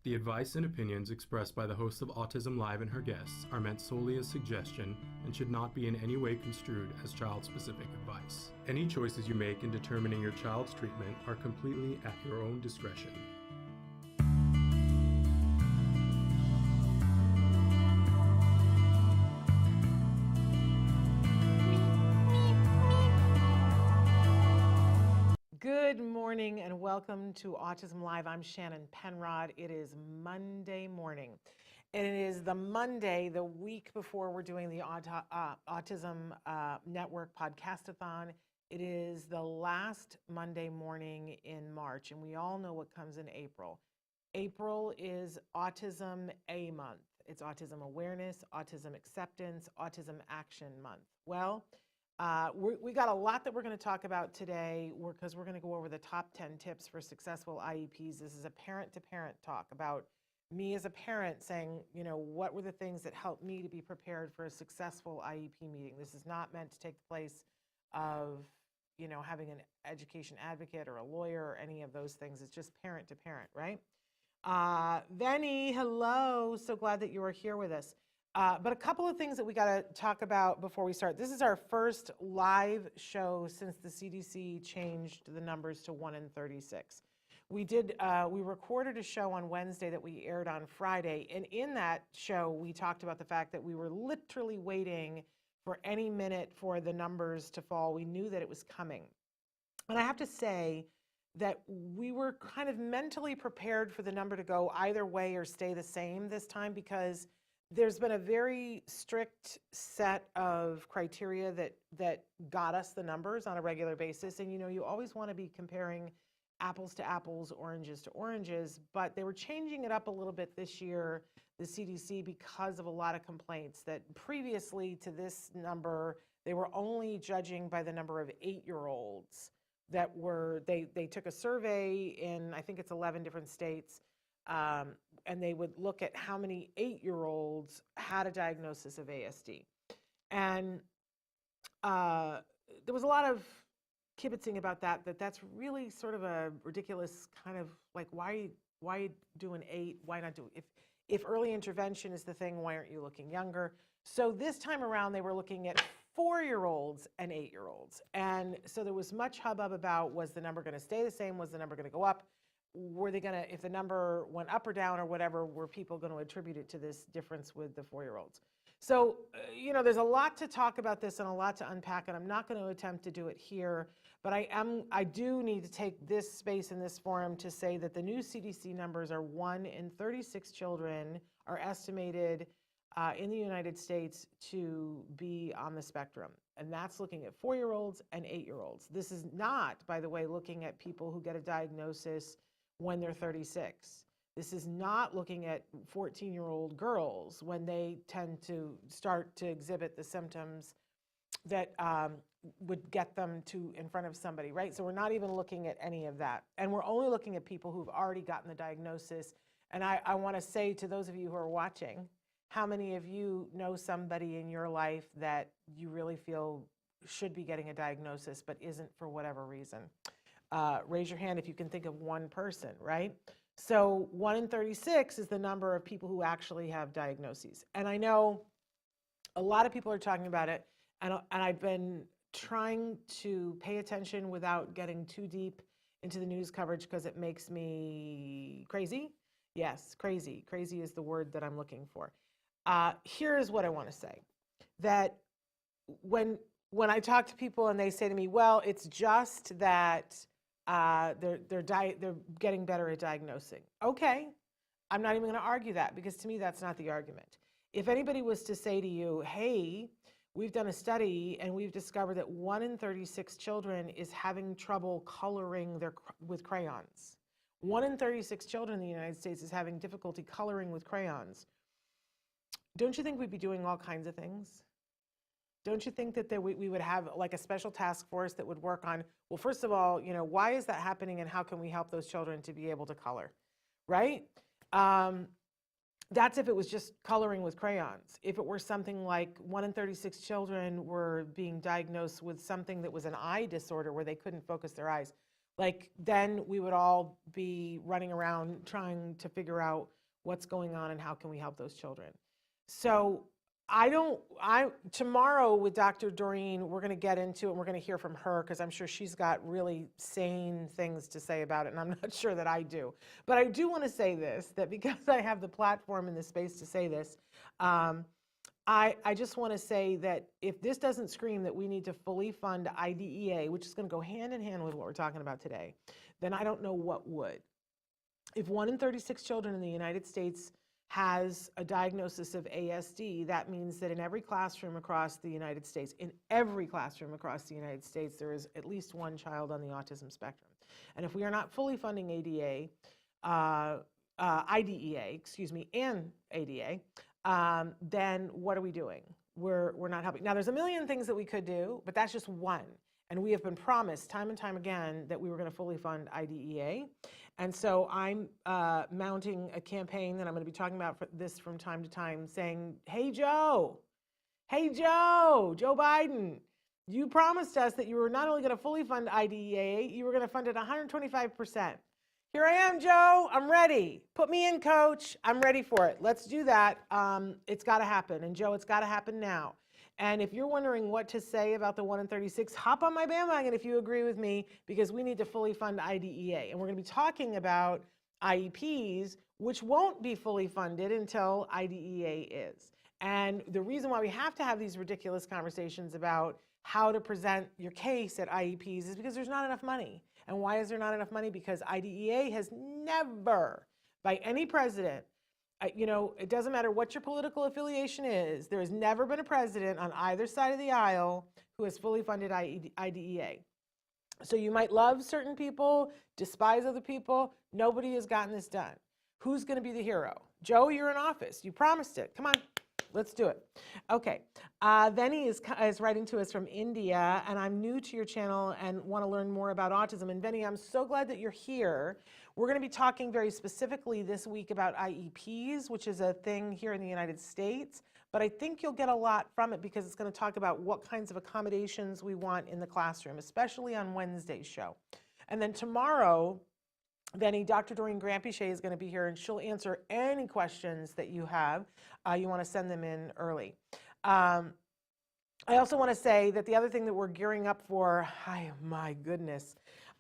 The advice and opinions expressed by the host of Autism Live and her guests are meant solely as suggestion and should not be in any way construed as child-specific advice. Any choices you make in determining your child's treatment are completely at your own discretion. Good morning and welcome to Autism Live. I'm Shannon Penrod. It is Monday morning, and it is the Monday, the week before we're doing the Autism Network Podcast-a-thon. It is the last Monday morning in March, and we all know what comes in April. April is Autism A Month. It's Autism Awareness, Autism Acceptance, Autism Action Month. Well, we got a lot that we're going to talk about today because we're going to go over the top 10 tips for successful IEPs. This is a parent-to-parent talk about me as a parent saying, you know, what were the things that helped me to be prepared for a successful IEP meeting. This is not meant to take the place of, you know, having an education advocate or a lawyer or any of those things. It's just parent-to-parent, right? Venny, hello. So glad that you are here with us. But a couple of things that we got to talk about before we start. This is our first live show since the CDC changed the numbers to 1 in 36. We recorded a show on Wednesday that we aired on Friday. And in that show, we talked about the fact that we were literally waiting for any minute for the numbers to fall. We knew that it was coming. And I have to say that we were kind of mentally prepared for the number to go either way or stay the same this time, because there's been a very strict set of criteria that got us the numbers on a regular basis. And, you know, you always want to be comparing apples to apples, oranges to oranges, but they were changing it up a little bit this year, the CDC, because of a lot of complaints that previously to this number, they were only judging by the number of 8-year-olds that were, they took a survey in, I think it's 11 different states, and they would look at how many 8-year-olds had a diagnosis of ASD. And there was a lot of kibitzing about that's really sort of a ridiculous kind of like, why do an 8? Why not do, if early intervention is the thing, why aren't you looking younger? So this time around, they were looking at 4-year-olds and 8-year-olds. And so there was much hubbub about, was the number going to stay the same? Was the number going to go up? Were they going to, if the number went up or down or whatever, were people going to attribute it to this difference with the 4-year-olds? So, you know, there's a lot to talk about this and a lot to unpack, and I'm not going to attempt to do it here, but I do need to take this space in this forum to say that the new CDC numbers are 1 in 36 children are estimated in the United States to be on the spectrum. And that's looking at 4-year-olds and 8-year-olds. This is not, by the way, looking at people who get a diagnosis when they're 36. This is not looking at 14-year-old girls when they tend to start to exhibit the symptoms that would get them to in front of somebody, right? So we're not even looking at any of that. And we're only looking at people who've already gotten the diagnosis. And I want to say to those of you who are watching, how many of you know somebody in your life that you really feel should be getting a diagnosis but isn't for whatever reason? Raise your hand if you can think of one person, right? So 1 in 36 is the number of people who actually have diagnoses. And I know a lot of people are talking about it, and I've been trying to pay attention without getting too deep into the news coverage because it makes me crazy. Yes, crazy. Crazy is the word that I'm looking for. Here is what I want to say, that when I talk to people and they say to me, well, it's just that they're getting better at diagnosing. Okay, I'm not even going to argue that, because to me that's not the argument. If anybody was to say to you, hey, we've done a study and we've discovered that 1 in 36 children is having trouble coloring with crayons. 1 in 36 children in the United States is having difficulty coloring with crayons. Don't you think we'd be doing all kinds of things? Don't you think that we would have like a special task force that would work on, well, first of all, you know, why is that happening and how can we help those children to be able to color, right? That's if it was just coloring with crayons. If it were something like 1 in 36 children were being diagnosed with something that was an eye disorder where they couldn't focus their eyes. Like, then we would all be running around trying to figure out what's going on and how can we help those children. So tomorrow with Dr. Doreen, we're going to get into it and we're going to hear from her because I'm sure she's got really sane things to say about it, and I'm not sure that I do. But I do want to say this, that because I have the platform and the space to say this, I just want to say that if this doesn't scream that we need to fully fund IDEA, which is going to go hand in hand with what we're talking about today, then I don't know what would. If 1 in 36 children in the United States has a diagnosis of ASD, that means that in every classroom across the United States, there is at least one child on the autism spectrum. And if we are not fully funding IDEA, and ADA, then what are we doing? We're not helping. Now, there's a million things that we could do, but that's just one. And we have been promised time and time again that we were going to fully fund IDEA. And so I'm mounting a campaign that I'm going to be talking about this from time to time, saying, hey, Joe Biden, you promised us that you were not only going to fully fund IDEA, you were going to fund it 125%. Here I am, Joe. I'm ready. Put me in, coach. I'm ready for it. Let's do that. It's got to happen. And Joe, it's got to happen now. And if you're wondering what to say about the 1 in 36, hop on my bandwagon if you agree with me, because we need to fully fund IDEA. And we're going to be talking about IEPs, which won't be fully funded until IDEA is. And the reason why we have to have these ridiculous conversations about how to present your case at IEPs is because there's not enough money. And why is there not enough money? Because IDEA has never, by any president, it doesn't matter what your political affiliation is, there has never been a president on either side of the aisle who has fully funded IDEA. So you might love certain people, despise other people. Nobody has gotten this done. Who's going to be the hero? Joe, you're in office. You promised it. Come on. Let's do it. Okay. Venny is writing to us from India, and I'm new to your channel and want to learn more about autism. And Venny, I'm so glad that you're here. We're going to be talking very specifically this week about IEPs, which is a thing here in the United States. But I think you'll get a lot from it because it's going to talk about what kinds of accommodations we want in the classroom, especially on Wednesday's show. And then tomorrow, Venny, Dr. Doreen Granpeesheh is going to be here, and she'll answer any questions that you have. You want to send them in early. I also want to say that the other thing that we're gearing up for, my goodness,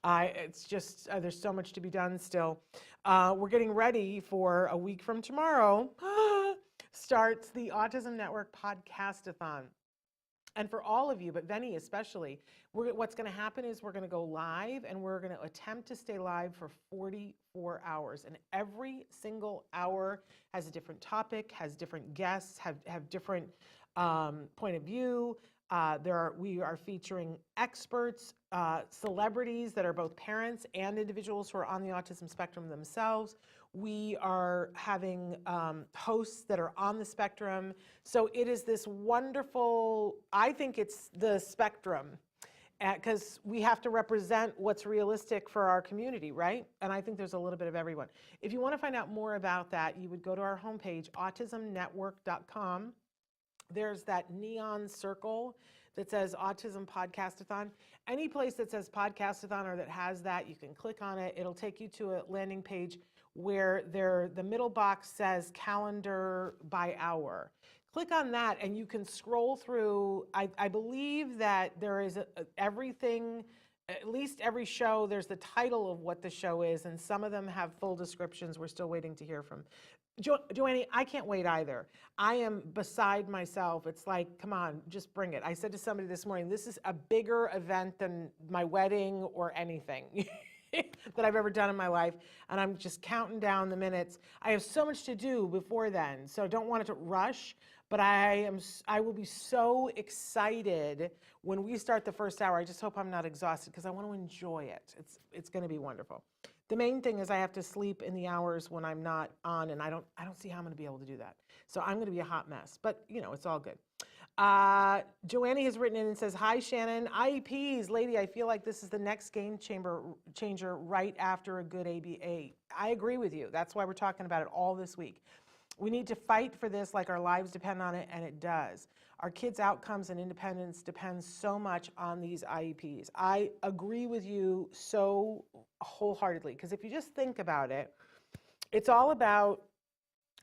it's just, there's so much to be done still. We're getting ready for a week from tomorrow, starts the Autism Network Podcast-a-thon. And for all of you, but Venny especially, what's going to happen is we're going to go live, and we're going to attempt to stay live for 44 hours. And every single hour has a different topic, has different guests, have different point of view. We are featuring experts, celebrities that are both parents and individuals who are on the autism spectrum themselves. We are having hosts that are on the spectrum. So it is this wonderful, I think it's the spectrum, because we have to represent what's realistic for our community, right? And I think there's a little bit of everyone. If you want to find out more about that, you would go to our homepage, autismnetwork.com. There's that neon circle that says Autism Podcast-a-thon. Any place that says Podcast-a-thon or that has that, you can click on it. It'll take you to a landing page where the middle box says calendar by hour. Click on that and you can scroll through. I believe that there is everything, at least every show, there's the title of what the show is, and some of them have full descriptions. We're still waiting to hear from Joanne. I can't wait either. I am beside myself. It's like, come on, just bring it. I said to somebody this morning, this is a bigger event than my wedding or anything that I've ever done in my life, and I'm just counting down the minutes. I have so much to do before then, so don't want it to rush, but I will be so excited when we start the first hour. I just hope I'm not exhausted because I want to enjoy it. It's going to be wonderful. The main thing is I have to sleep in the hours when I'm not on, and I don't see how I'm going to be able to do that. So I'm going to be a hot mess, but it's all good. Joannie has written in and says, hi, Shannon. IEPs, lady, I feel like this is the next game changer right after a good ABA. I agree with you. That's why we're talking about it all this week. We need to fight for this like our lives depend on it, and it does. Our kids' outcomes and independence depends so much on these IEPs. I agree with you so wholeheartedly, because if you just think about it, it's all about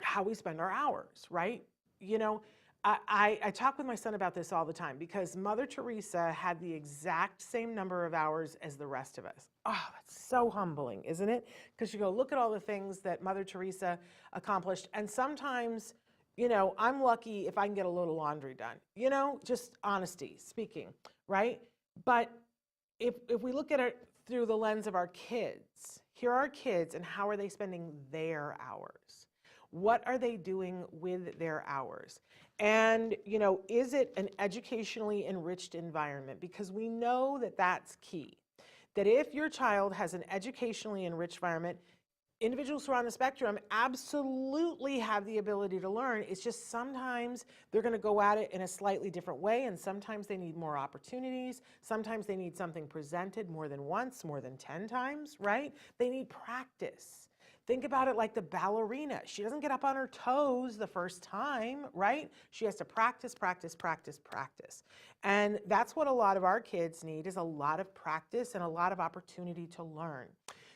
how we spend our hours, right? You know, I talk with my son about this all the time, because Mother Teresa had the exact same number of hours as the rest of us. Oh, that's so humbling, isn't it? Because you go, look at all the things that Mother Teresa accomplished. And sometimes, you know, I'm lucky if I can get a little laundry done, you know, just honesty speaking, right? But if we look at it through the lens of our kids, here are our kids, and how are they spending their hours? What are they doing with their hours? And, you know, is it an educationally enriched environment? Because we know that that's key. That if your child has an educationally enriched environment, individuals who are on the spectrum absolutely have the ability to learn. It's just sometimes they're going to go at it in a slightly different way, and sometimes they need more opportunities. Sometimes they need something presented more than once, more than 10 times, right? They need practice. Think about it like the ballerina. She doesn't get up on her toes the first time, right? She has to practice, practice, practice, practice. And that's what a lot of our kids need, is a lot of practice and a lot of opportunity to learn.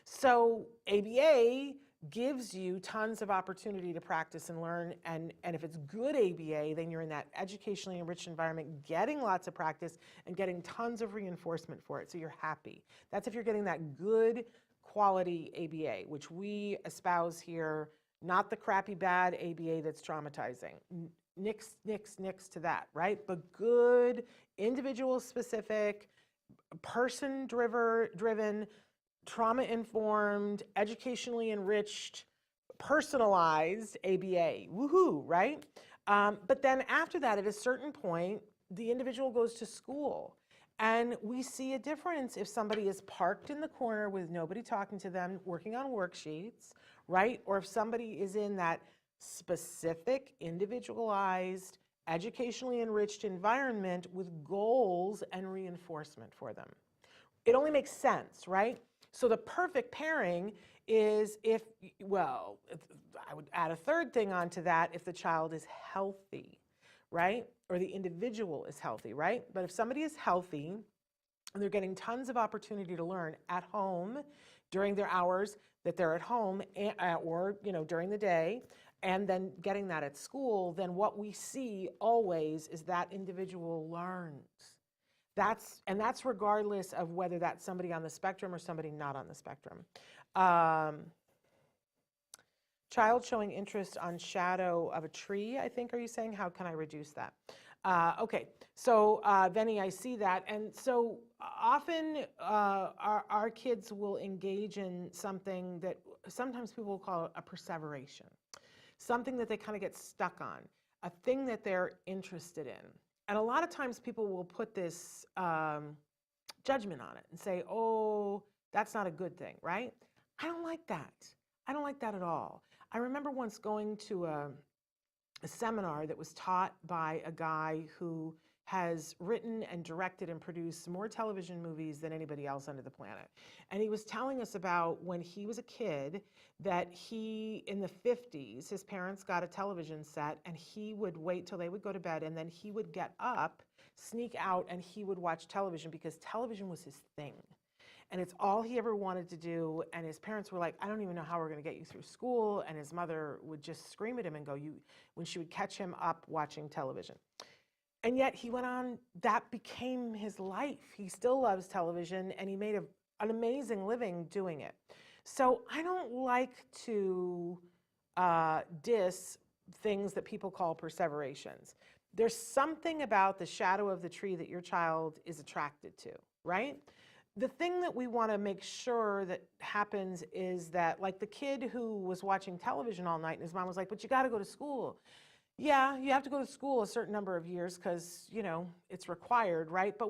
So ABA gives you tons of opportunity to practice and learn, and if it's good ABA, then you're in that educationally enriched environment, getting lots of practice and getting tons of reinforcement for it, so you're happy. That's if you're getting that good quality ABA, which we espouse here, not the crappy bad ABA that's traumatizing. Nix to that, right? But good, individual specific, person driven, trauma-informed, educationally enriched, personalized ABA, woohoo, right? But then after that, at a certain point, the individual goes to school. And we see a difference if somebody is parked in the corner with nobody talking to them, working on worksheets, right? Or if somebody is in that specific, individualized, educationally enriched environment with goals and reinforcement for them. It only makes sense, right? So the perfect pairing is if, well, I would add a third thing onto that, if the child is healthy, right? Or the individual is healthy, right? But if somebody is healthy and they're getting tons of opportunity to learn at home during their hours that they're at home, or, you know, during the day, and then getting that at school, then what we see always is that individual learns. That's regardless of whether that's somebody on the spectrum or somebody not on the spectrum. Child showing interest on shadow of a tree, I think, are you saying? How can I reduce that? Okay, so Venny, I see that. And so often our kids will engage in something that sometimes people will call a perseveration, something that they kind of get stuck on, a thing that they're interested in. And a lot of times people will put this judgment on it and say, oh, that's not a good thing, right? I don't like that. I don't like that at all. I remember once going to a seminar that was taught by a guy who has written and directed and produced more television movies than anybody else under the planet. And he was telling us about when he was a kid that he, in the 50s, his parents got a television set and he would wait till they would go to bed, and then he would get up, sneak out, and he would watch television because television was his thing. And it's all he ever wanted to do. And his parents were like, I don't even know how we're going to get you through school. And his mother would just scream at him and go, when she would catch him up watching television. And yet he went on, that became his life. He still loves television, and he made an amazing living doing it. So I don't like to diss things that people call perseverations. There's something about the shadow of the tree that your child is attracted to, right? The thing that we want to make sure that happens is that, like the kid who was watching television all night and his mom was like, but you got to go to school. Yeah, you have to go to school a certain number of years because, you know, it's required, right? But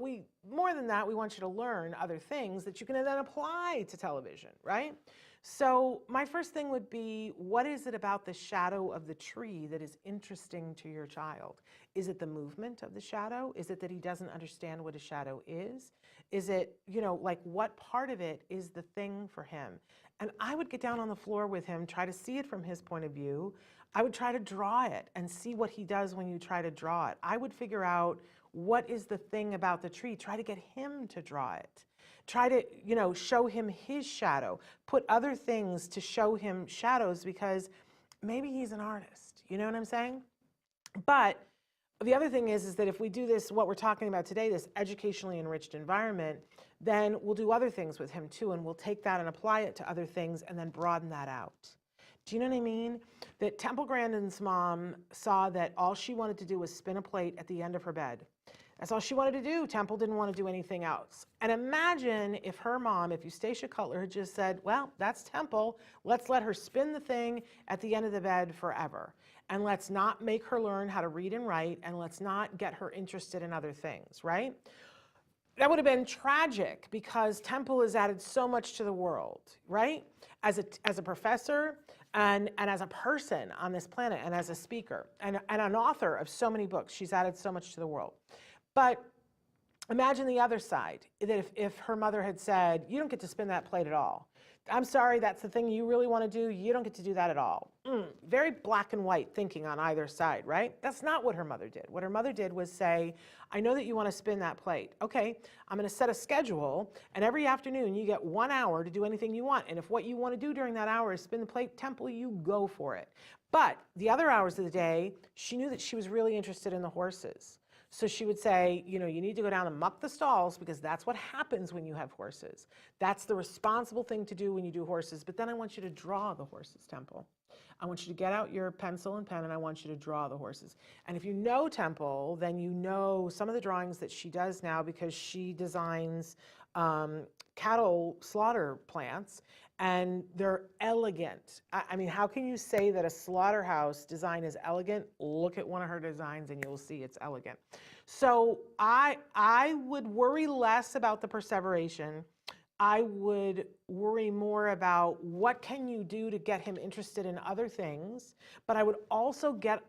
more than that, we want you to learn other things that you can then apply to television, right? So my first thing would be, what is it about the shadow of the tree that is interesting to your child? Is it the movement of the shadow? Is it that he doesn't understand what a shadow is? Is it, like what part of it is the thing for him? And I would get down on the floor with him, try to see it from his point of view. I would try to draw it and see what he does when you try to draw it. I would figure out what is the thing about the tree, try to get him to draw it. Try to, show him his shadow, put other things to show him shadows, because maybe he's an artist, you know what I'm saying? But the other thing is that if we do this, what we're talking about today, this educationally enriched environment, then we'll do other things with him too, and we'll take that and apply it to other things and then broaden that out. Do you know what I mean? That Temple Grandin's mom saw that all she wanted to do was spin a plate at the end of her bed. That's all she wanted to do. Temple didn't want to do anything else. And imagine if her mom, if Eustacia Cutler, had just said, well, that's Temple. Let's let her spin the thing at the end of the bed forever. And let's not make her learn how to read and write, and let's not get her interested in other things, right? That would have been tragic, because Temple has added so much to the world, right? As a professor and as a person on this planet, and as a speaker and an author of so many books, she's added so much to the world. But imagine the other side, that if her mother had said, you don't get to spin that plate at all. I'm sorry, that's the thing you really want to do. You don't get to do that at all. Very black and white thinking on either side, right? That's not what her mother did. What her mother did was say, I know that you want to spin that plate. Okay, I'm going to set a schedule, and every afternoon you get 1 hour to do anything you want. And if what you want to do during that hour is spin the plate, Temple, you go for it. But the other hours of the day, she knew that she was really interested in the horses. So she would say, you need to go down and muck the stalls, because that's what happens when you have horses. That's the responsible thing to do when you do horses. But then I want you to draw the horses, Temple. I want you to get out your pencil and pen, and I want you to draw the horses. And if you know Temple, then you know some of the drawings that she does now, because she designs cattle slaughter plants, and they're elegant. I mean, how can you say that a slaughterhouse design is elegant? Look at one of her designs and you'll see it's elegant. So I would worry less about the perseveration. I would worry more about what can you do to get him interested in other things, but I would also get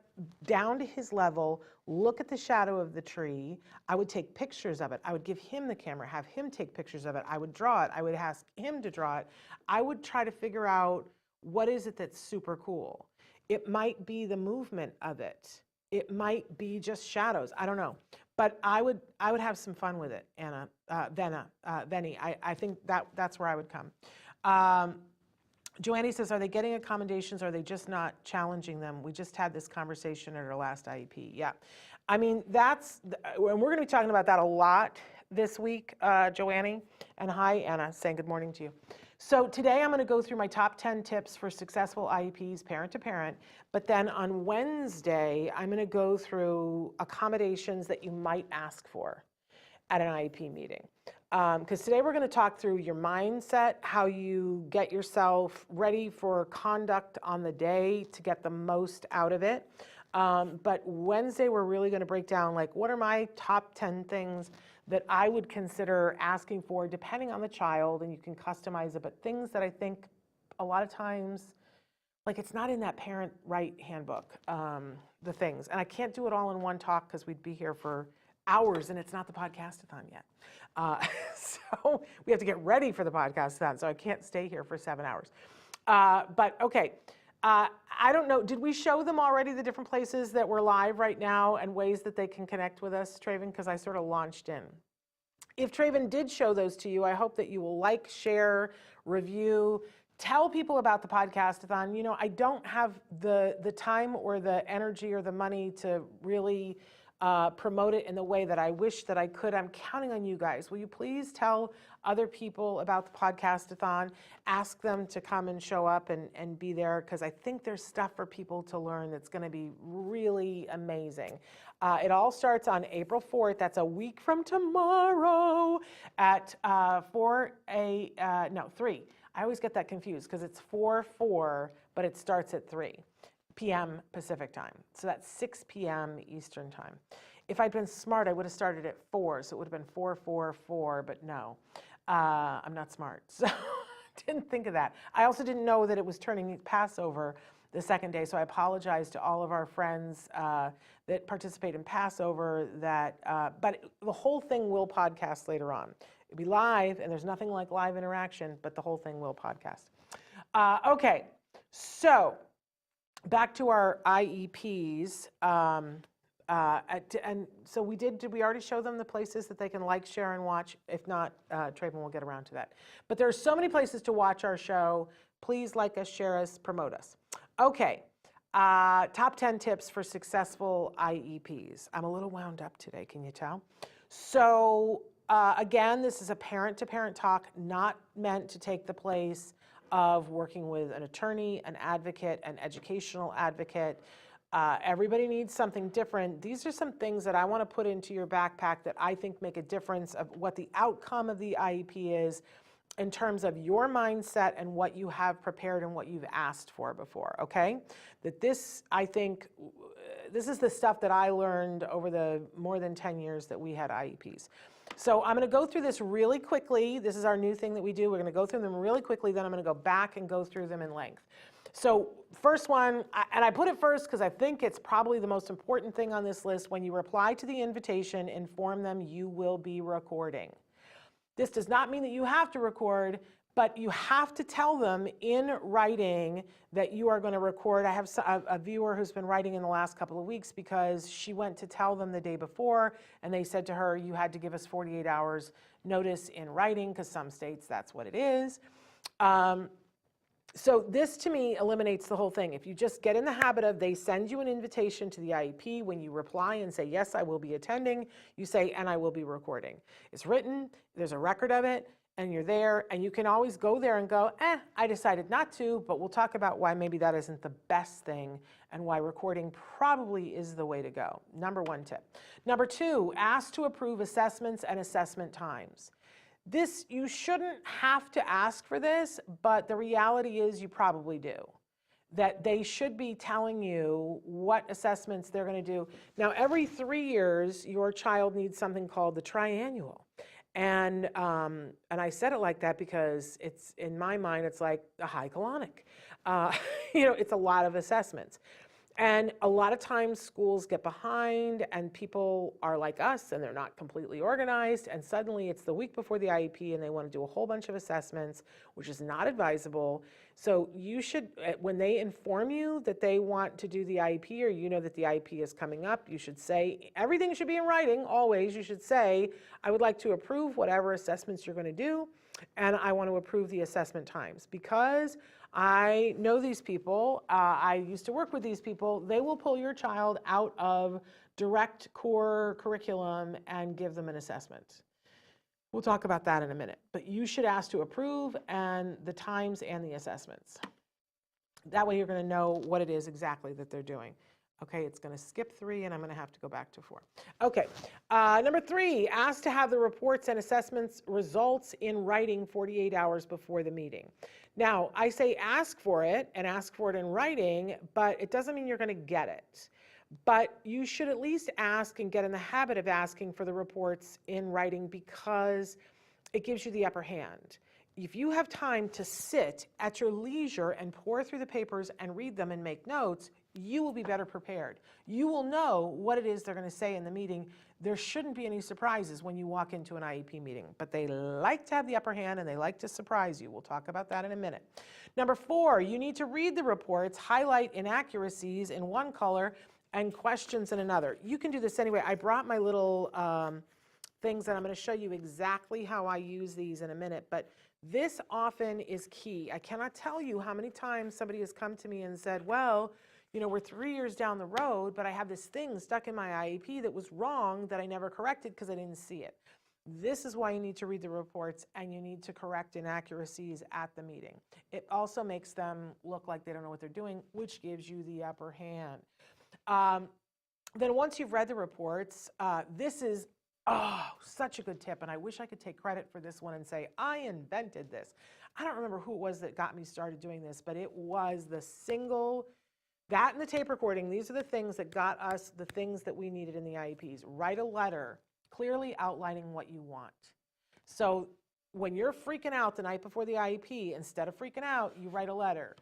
down to his level, look at the shadow of the tree. I would take pictures of it. I would give him the camera, have him take pictures of it. I would draw it. I would ask him to draw it. I would try to figure out, what is it that's super cool? It might be the movement of it. It might be just shadows. I don't know. But I would have some fun with it, Venny. I think that's where I would come. Joanne says, are they getting accommodations? Or are they just not challenging them? We just had this conversation at our last IEP. Yeah. I mean, and we're going to be talking about that a lot this week, Joanne. And hi, Anna, saying good morning to you. So today I'm going to go through my top 10 tips for successful IEPs, parent to parent. But then on Wednesday, I'm going to go through accommodations that you might ask for at an IEP meeting. Because today we're going to talk through your mindset, how you get yourself ready for conduct on the day to get the most out of it. But Wednesday, we're really going to break down, like, what are my top 10 things that I would consider asking for, depending on the child, and you can customize it, but things that I think a lot of times, like, it's not in that parent right handbook, the things. And I can't do it all in one talk, because we'd be here for hours, and it's not the Podcast-a-thon yet. So we have to get ready for the Podcast-a-thon, so I can't stay here for 7 hours. But okay, I don't know, did we show them already the different places that we're live right now and ways that they can connect with us, Traven? Because I sort of launched in. If Traven did show those to you, I hope that you will like, share, review, tell people about the Podcast-a-thon. I don't have the time or the energy or the money to really promote it in the way that I wish that I could. I'm counting on you guys. Will you please tell other people about the Podcast-a-thon? Ask them to come and show up and be there, because I think there's stuff for people to learn that's going to be really amazing. It all starts on April 4th. That's a week from tomorrow at 3. I always get that confused, because it's 4/4, but it starts at 3 p.m. Pacific time. So that's 6 p.m. Eastern time. If I'd been smart, I would have started at 4, so it would have been 4/4/4, but no, I'm not smart. So Didn't think of that. I also didn't know that it was turning Passover the second day, so I apologize to all of our friends that participate in Passover. But the whole thing will podcast later on. It'll be live, and there's nothing like live interaction, but the whole thing will podcast. Okay, so back to our IEPs. And so did we already show them the places that they can like, share, and watch? If not, Traven will get around to that. But there are so many places to watch our show. Please like us, share us, promote us. Okay, top 10 tips for successful IEPs. I'm a little wound up today, can you tell? So again, this is a parent-to-parent talk, not meant to take the place of working with an attorney, an advocate, an educational advocate. Everybody needs something different. These are some things that I want to put into your backpack that I think make a difference of what the outcome of the IEP is in terms of your mindset and what you have prepared and what you've asked for before, okay? That this, I think, this is the stuff that I learned over the more than 10 years that we had IEPs. So I'm going to go through this really quickly. This is our new thing that we do. We're going to go through them really quickly, then I'm going to go back and go through them in length. So first one, and I put it first because I think it's probably the most important thing on this list. When you reply to the invitation, inform them you will be recording. This does not mean that you have to record, but you have to tell them in writing that you are going to record. I have a viewer who's been writing in the last couple of weeks because she went to tell them the day before, and they said to her, you had to give us 48 hours notice in writing, because some states that's what it is. So this, to me, eliminates the whole thing. If you just get in the habit of, they send you an invitation to the IEP, when you reply and say, yes, I will be attending, you say, and I will be recording. It's written, there's a record of it, and you're there, and you can always go there and go, I decided not to, but we'll talk about why maybe that isn't the best thing and why recording probably is the way to go. Number one tip. Number two, ask to approve assessments and assessment times. This, you shouldn't have to ask for this, but the reality is you probably do. That they should be telling you what assessments they're going to do. Now, every 3 years, your child needs something called the triannual. And I said it like that because it's, in my mind, it's like a high colonic. It's a lot of assessments. And a lot of times schools get behind and people are like us and they're not completely organized, and suddenly it's the week before the IEP and they want to do a whole bunch of assessments, which is not advisable. So you should, when they inform you that they want to do the IEP, or you know that the IEP is coming up, you should say, everything should be in writing always. You should say, I would like to approve whatever assessments you're going to do, and I want to approve the assessment times, because I know these people, I used to work with these people. They will pull your child out of direct core curriculum and give them an assessment. We'll talk about that in a minute, but you should ask to approve and the times and the assessments. That way you're going to know what it is exactly that they're doing. Okay, it's going to skip 3 and I'm going to have to go back to 4. Okay, number 3, ask to have the reports and assessments results in writing 48 hours before the meeting. Now, I say ask for it and ask for it in writing, but it doesn't mean you're going to get it. But you should at least ask and get in the habit of asking for the reports in writing, because it gives you the upper hand. If you have time to sit at your leisure and pour through the papers and read them and make notes, you will be better prepared. You will know what it is they're going to say in the meeting. There shouldn't be any surprises when you walk into an IEP meeting, but they like to have the upper hand and they like to surprise you. We'll talk about that in a minute. Number 4, you need to read the reports, highlight inaccuracies in one color and questions in another. You can do this anyway. I brought my little things, and I'm going to show you exactly how I use these in a minute, but this often is key. I cannot tell you how many times somebody has come to me and said, well, you know, we're 3 years down the road, but I have this thing stuck in my IEP that was wrong that I never corrected because I didn't see it. This is why you need to read the reports, and you need to correct inaccuracies at the meeting. It also makes them look like they don't know what they're doing, which gives you the upper hand. Then once you've read the reports, this is such a good tip, and I wish I could take credit for this one and say, I invented this. I don't remember who it was that got me started doing this, but it was that and the tape recording. These are the things that got us the things that we needed in the IEPs. Write a letter clearly outlining what you want. So when you're freaking out the night before the IEP, instead of freaking out, you write a letter.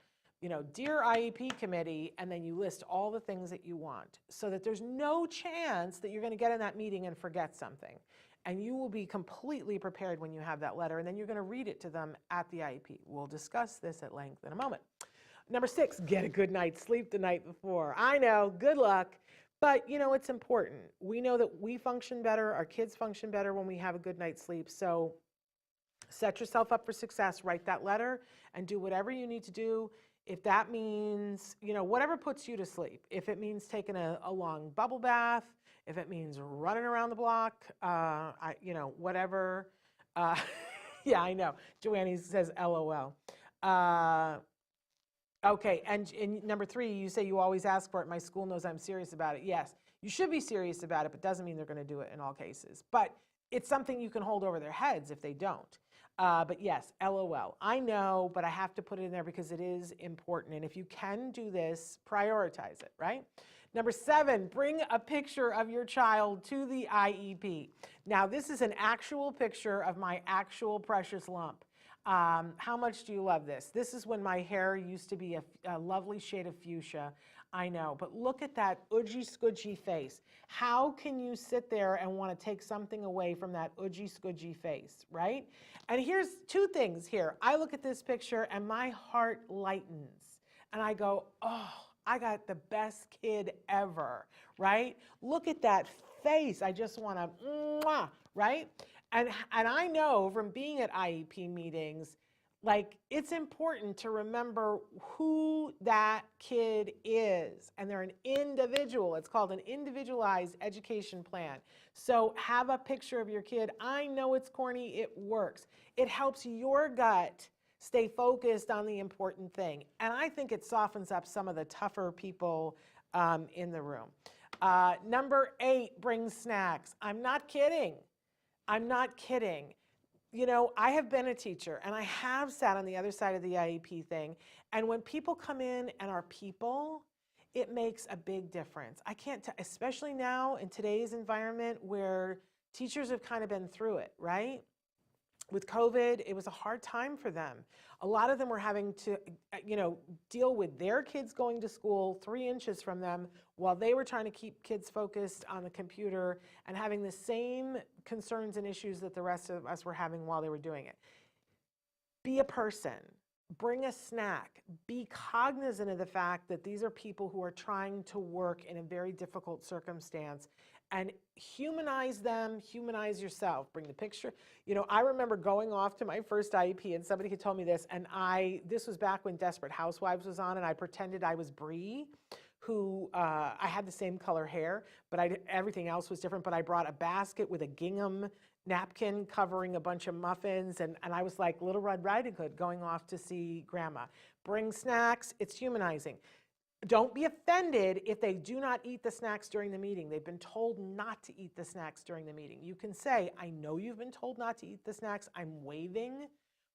Dear IEP committee, and then you list all the things that you want so that there's no chance that you're going to get in that meeting and forget something. And you will be completely prepared when you have that letter, and then you're going to read it to them at the IEP. We'll discuss this at length in a moment. Number 6, get a good night's sleep the night before. I know, good luck, but it's important. We know that we function better, our kids function better when we have a good night's sleep. So set yourself up for success, write that letter, and do whatever you need to do. If that means, whatever puts you to sleep, if it means taking a long bubble bath, if it means running around the block, whatever. Yeah, I know. Joanne says LOL. Okay, and number 3, you say you always ask for it. My school knows I'm serious about it. Yes, you should be serious about it, but doesn't mean they're going to do it in all cases. But it's something you can hold over their heads if they don't. But yes, LOL. I know, but I have to put it in there because it is important. And if you can do this, prioritize it, right? Number 7, bring a picture of your child to the IEP. Now, this is an actual picture of my actual precious lump. How much do you love this? This is when my hair used to be a lovely shade of fuchsia. I know, but look at that oodgy scoodgy face. How can you sit there and want to take something away from that oodgy scoodgy face, right? And here's 2 things here. I look at this picture and my heart lightens and I go, oh, I got the best kid ever, right? Look at that face. I just want to, mwah, right? And I know from being at IEP meetings, like, it's important to remember who that kid is. And they're an individual. It's called an individualized education plan. So have a picture of your kid. I know it's corny. It works. It helps your gut stay focused on the important thing. And I think it softens up some of the tougher people in the room. Number 8, bring snacks. I'm not kidding. I'm not kidding. I have been a teacher and I have sat on the other side of the IEP thing. And when people come in and are people, it makes a big difference. I can't, especially now in today's environment where teachers have kind of been through it, right? With COVID, it was a hard time for them. A lot of them were having to, deal with their kids going to school 3 inches from them while they were trying to keep kids focused on the computer and having the same concerns and issues that the rest of us were having while they were doing it. Be a person. Bring a snack. Be cognizant of the fact that these are people who are trying to work in a very difficult circumstance, and humanize them, humanize yourself. Bring the picture. I remember going off to my first IEP and somebody had told me this, and this was back when Desperate Housewives was on, and I pretended I was Bree, who I had the same color hair, but everything else was different, but I brought a basket with a gingham napkin covering a bunch of muffins, and I was like Little Red Riding Hood going off to see grandma. Bring snacks. It's humanizing. Don't be offended if they do not eat the snacks during the meeting. They've been told not to eat the snacks during the meeting. You can say, I know you've been told not to eat the snacks. I'm waiving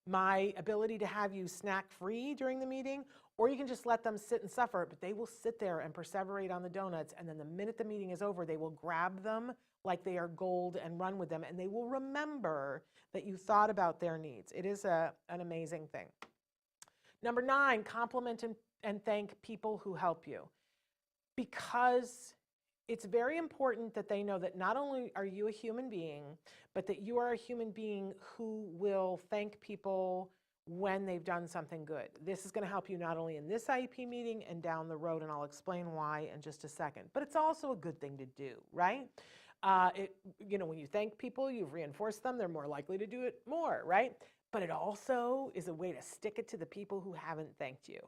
my ability to have you snack free during the meeting, or you can just let them sit and suffer, but they will sit there and perseverate on the donuts, and then the minute the meeting is over, they will grab them like they are gold and run with them, and they will remember that you thought about their needs. It is an amazing thing. Number 9, compliment and thank people who help you, because it's very important that they know that not only are you a human being, but that you are a human being who will thank people when they've done something good. This is going to help you not only in this IEP meeting and down the road, and I'll explain why in just a second, but it's also a good thing to do, right? When you thank people, you've reinforced them, they're more likely to do it more, right? But it also is a way to stick it to the people who haven't thanked you.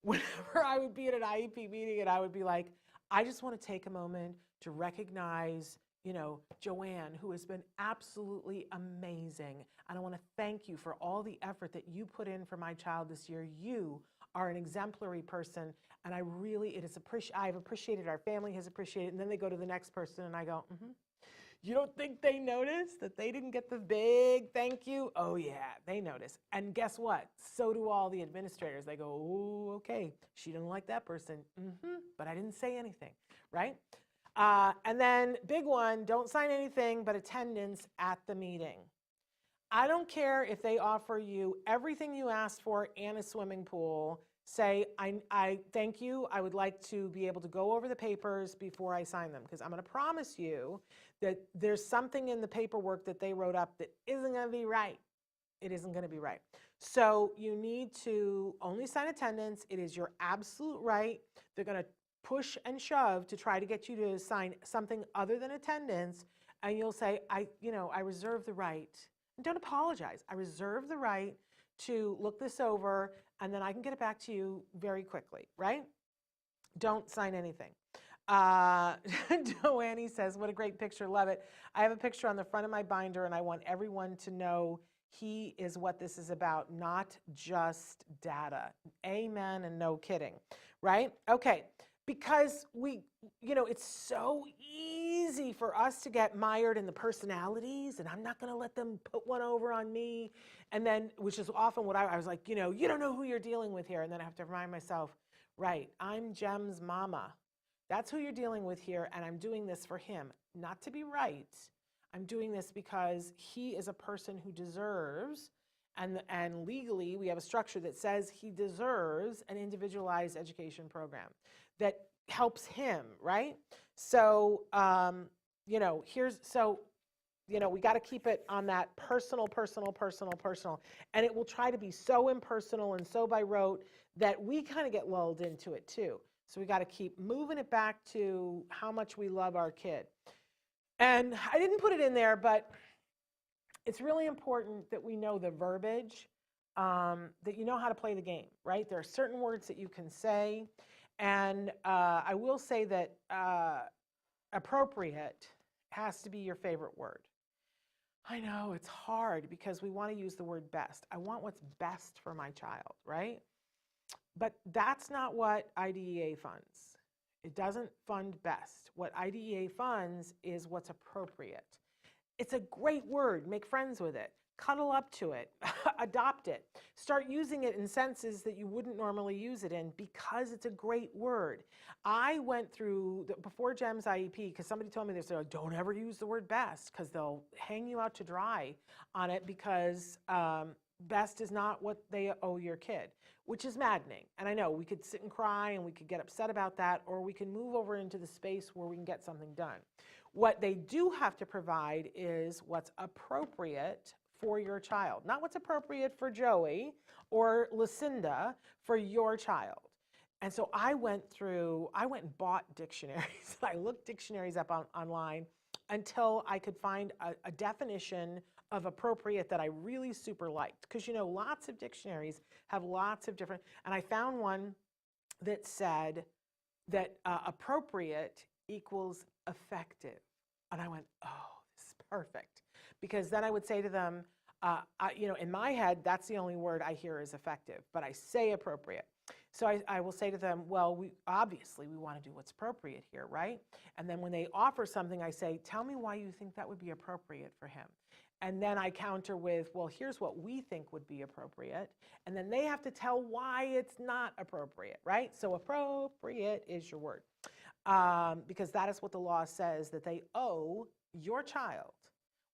Whenever I would be at an IEP meeting and I would be like, I just want to take a moment to recognize, Joanne, who has been absolutely amazing. And I want to thank you for all the effort that you put in for my child this year. You are an exemplary person. And I've appreciated, our family has appreciated. And then they go to the next person and I go, You don't think they noticed that they didn't get the big thank you? Oh yeah, they notice. And guess what? So do all the administrators. They go, oh, okay, she didn't like that person. But I didn't say anything, right? And then big one, don't sign anything but attendance at the meeting. I don't care if they offer you everything you asked for and a swimming pool. Say, I thank you. I would like to be able to go over the papers before I sign them, because I'm going to promise you that there's something in the paperwork that they wrote up that isn't going to be right. It isn't going to be right. So you need to only sign attendance. It is your absolute right. They're going to push and shove to try to get you to sign something other than attendance, and you'll say, I reserve the right. And don't apologize. I reserve the right to look this over, and then I can get it back to you very quickly, right? Don't sign anything. Joanne says, what a great picture, love it. I have a picture on the front of my binder, and I want everyone to know he is what this is about, not just data. Amen and no kidding, right? Okay, because it's so easy for us to get mired in the personalities, and I'm not going to let them put one over on me. And then, which is often what I was like, you don't know who you're dealing with here. And then I have to remind myself, right, I'm Jem's mama. That's who you're dealing with here, and I'm doing this for him, not to be right. I'm doing this because he is a person who deserves, and legally we have a structure that says he deserves an individualized education program that helps him, right? So, we got to keep it on that personal, and it will try to be so impersonal and so by rote that we kind of get lulled into it too. So we got to keep moving it back to how much we love our kid. And I didn't put it in there, but it's really important that we know the verbiage, that you know how to play the game, right? There are certain words that you can say. And I will say that appropriate has to be your favorite word. I know it's hard because we want to use the word best. I want what's best for my child, right? But that's not what IDEA funds. It doesn't fund best. What IDEA funds is what's appropriate. It's a great word. Make friends with it. Cuddle up to it. Adopt it. Start using it in senses that you wouldn't normally use it in because it's a great word. I went through, before Jem's IEP, because somebody told me they said, don't ever use the word best because they'll hang you out to dry on it because best is not what they owe your kid, which is maddening. And I know we could sit and cry and we could get upset about that, or we can move over into the space where we can get something done. What they do have to provide is what's appropriate for your child, not what's appropriate for Joey or Lucinda, for your child. And so I went and bought dictionaries. I looked dictionaries up online until I could find a definition of appropriate that I really super liked. Because lots of dictionaries have lots of different, and I found one that said that appropriate equals effective. And I went, oh, this is perfect. Because then I would say to them, in my head, that's the only word I hear is effective, but I say appropriate. So I will say to them, well, we want to do what's appropriate here, right? And then when they offer something, I say, tell me why you think that would be appropriate for him. And then I counter with, well, here's what we think would be appropriate. And then they have to tell why it's not appropriate, right? So appropriate is your word. Because that is what the law says, that they owe your child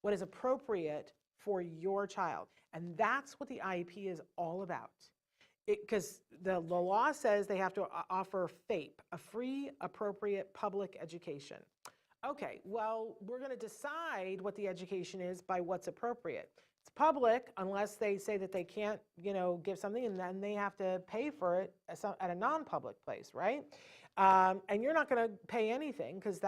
what is appropriate for your child. And that's what the IEP is all about. Because the law says they have to offer FAPE, a free, appropriate public education. Okay, well, we're going to decide what the education is by what's appropriate. It's public unless they say that they can't, give something, and then they have to pay for it at a non-public place, right? And you're not going to pay anything because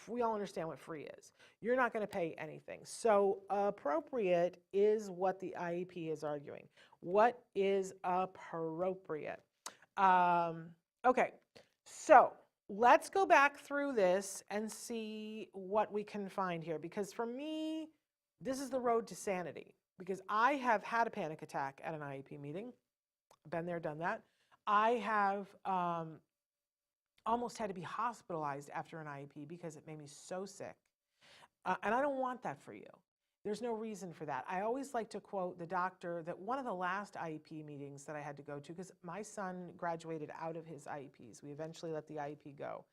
we all understand what free is. You're not going to pay anything. So appropriate is what the IEP is arguing. What is appropriate? Okay, so let's go back through this and see what we can find here. Because for me, this is the road to sanity. Because I have had a panic attack at an IEP meeting. Been there, done that. I have almost had to be hospitalized after an IEP because it made me so sick. And I don't want that for you. There's no reason for that. I always like to quote the doctor that one of the last IEP meetings that I had to go to, because my son graduated out of his IEPs. We eventually let the IEP go.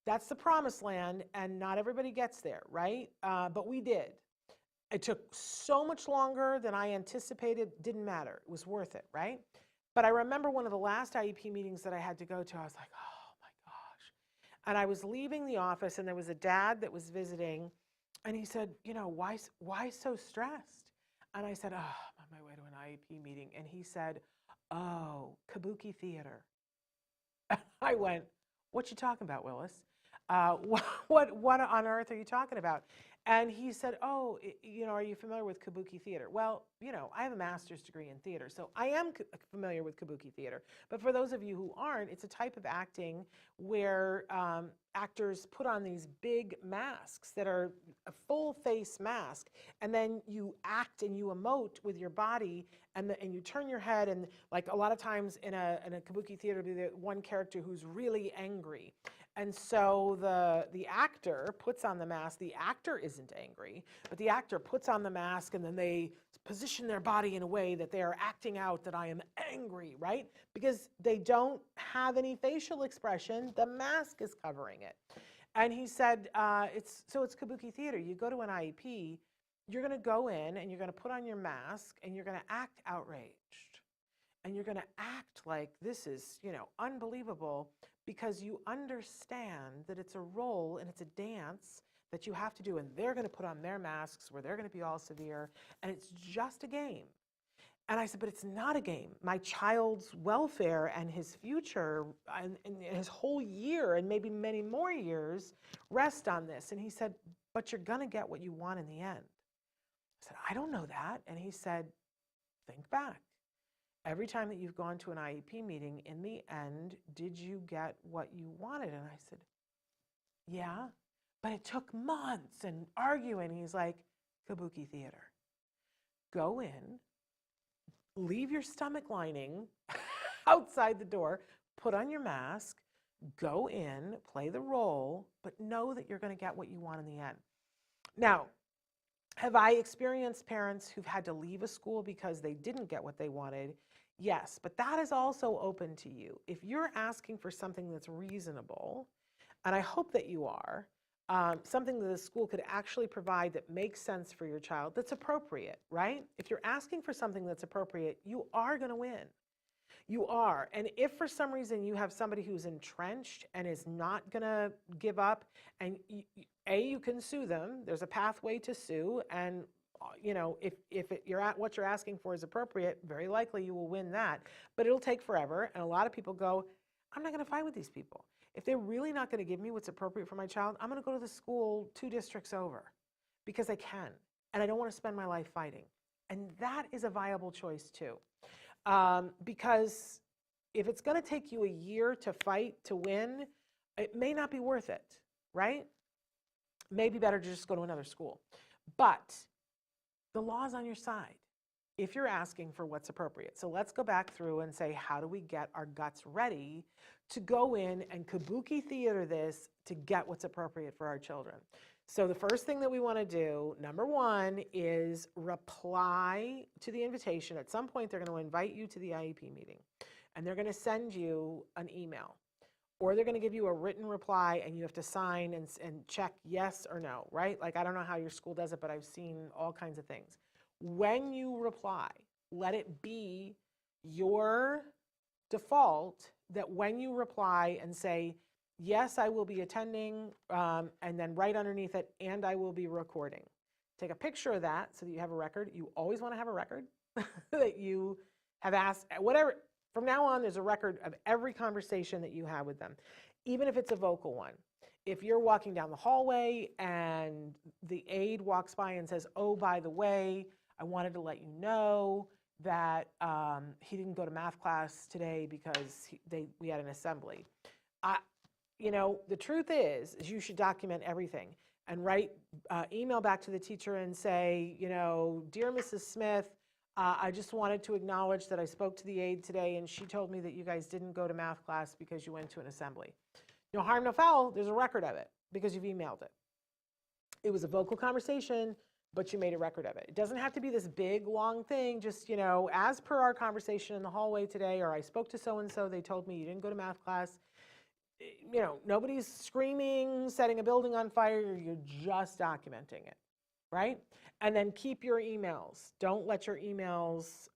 That's the promised land, and not everybody gets there, right? But we did. It took so much longer than I anticipated. Didn't matter. It was worth it, right? But I remember one of the last IEP meetings that I had to go to, I was like, oh my gosh. And I was leaving the office, and there was a dad that was visiting, and he said, why so stressed? And I said, oh, I'm on my way to an IEP meeting. And he said, oh, kabuki theater. I went, what you talking about, Willis? What on earth are you talking about? And he said, oh, are you familiar with kabuki theater? Well, I have a master's degree in theater, so I am familiar with kabuki theater. But for those of you who aren't, it's a type of acting where actors put on these big masks that are a full face mask, and then you act and you emote with your body, and you turn your head, and like a lot of times in a kabuki theater, there'll be one character who's really angry. And so the actor puts on the mask. The actor isn't angry, but the actor puts on the mask, and then they position their body in a way that they are acting out that I am angry, right? Because they don't have any facial expression. The mask is covering it. And he said, it's kabuki theater. You go to an IEP, you're going to go in and you're going to put on your mask and you're going to act outraged. And you're going to act like this is, unbelievable, because you understand that it's a role and it's a dance that you have to do, and they're going to put on their masks where they're going to be all severe, and it's just a game. And I said, but it's not a game. My child's welfare and his future and his whole year and maybe many more years rest on this. And he said, but you're going to get what you want in the end. I said, I don't know that. And he said, think back. Every time that you've gone to an IEP meeting, in the end, did you get what you wanted? And I said, yeah, but it took months and arguing. He's like, kabuki theater. Go in, leave your stomach lining outside the door, put on your mask, go in, play the role, but know that you're going to get what you want in the end. Now, have I experienced parents who've had to leave a school because they didn't get what they wanted? Yes, but that is also open to you. If you're asking for something that's reasonable, and I hope that you are, something that the school could actually provide that makes sense for your child, that's appropriate, right? If you're asking for something that's appropriate, you are going to win. You are. And if for some reason you have somebody who's entrenched and is not going to give up, and you can sue them. There's a pathway to sue, and if you're at what you're asking for is appropriate, very likely you will win that. But it'll take forever, and a lot of people go, I'm not going to fight with these people. If they're really not going to give me what's appropriate for my child, I'm going to go to the school 2 districts over because I can, and I don't want to spend my life fighting. And that is a viable choice too. Because if it's going to take you a year to fight to win, it may not be worth it, right? Maybe better to just go to another school. But the law's on your side if you're asking for what's appropriate. So let's go back through and say, how do we get our guts ready to go in and kabuki theater this to get what's appropriate for our children? So the first thing that we want to do, number one, is reply to the invitation. At some point, they're going to invite you to the IEP meeting, and they're going to send you an email, or they're going to give you a written reply, and you have to sign and check yes or no, right? Like, I don't know how your school does it, but I've seen all kinds of things. When you reply, let it be your default that when you reply and say, yes, I will be attending, and then right underneath it, and I will be recording. Take a picture of that so that you have a record. You always want to have a record that you have asked, whatever. From now on, there's a record of every conversation that you have with them, even if it's a vocal one. If you're walking down the hallway and the aide walks by and says, oh, by the way, I wanted to let you know that he didn't go to math class today because we had an assembly. The truth is you should document everything and write, email back to the teacher and say, dear Mrs. Smith, I just wanted to acknowledge that I spoke to the aide today and she told me that you guys didn't go to math class because you went to an assembly. No harm, no foul. There's a record of it because you've emailed it. It was a vocal conversation, but you made a record of it. It doesn't have to be this big, long thing. Just, as per our conversation in the hallway today, or I spoke to so-and-so, they told me you didn't go to math class. Nobody's screaming, setting a building on fire. You're just documenting it. right? And then keep your emails. Don't let your emails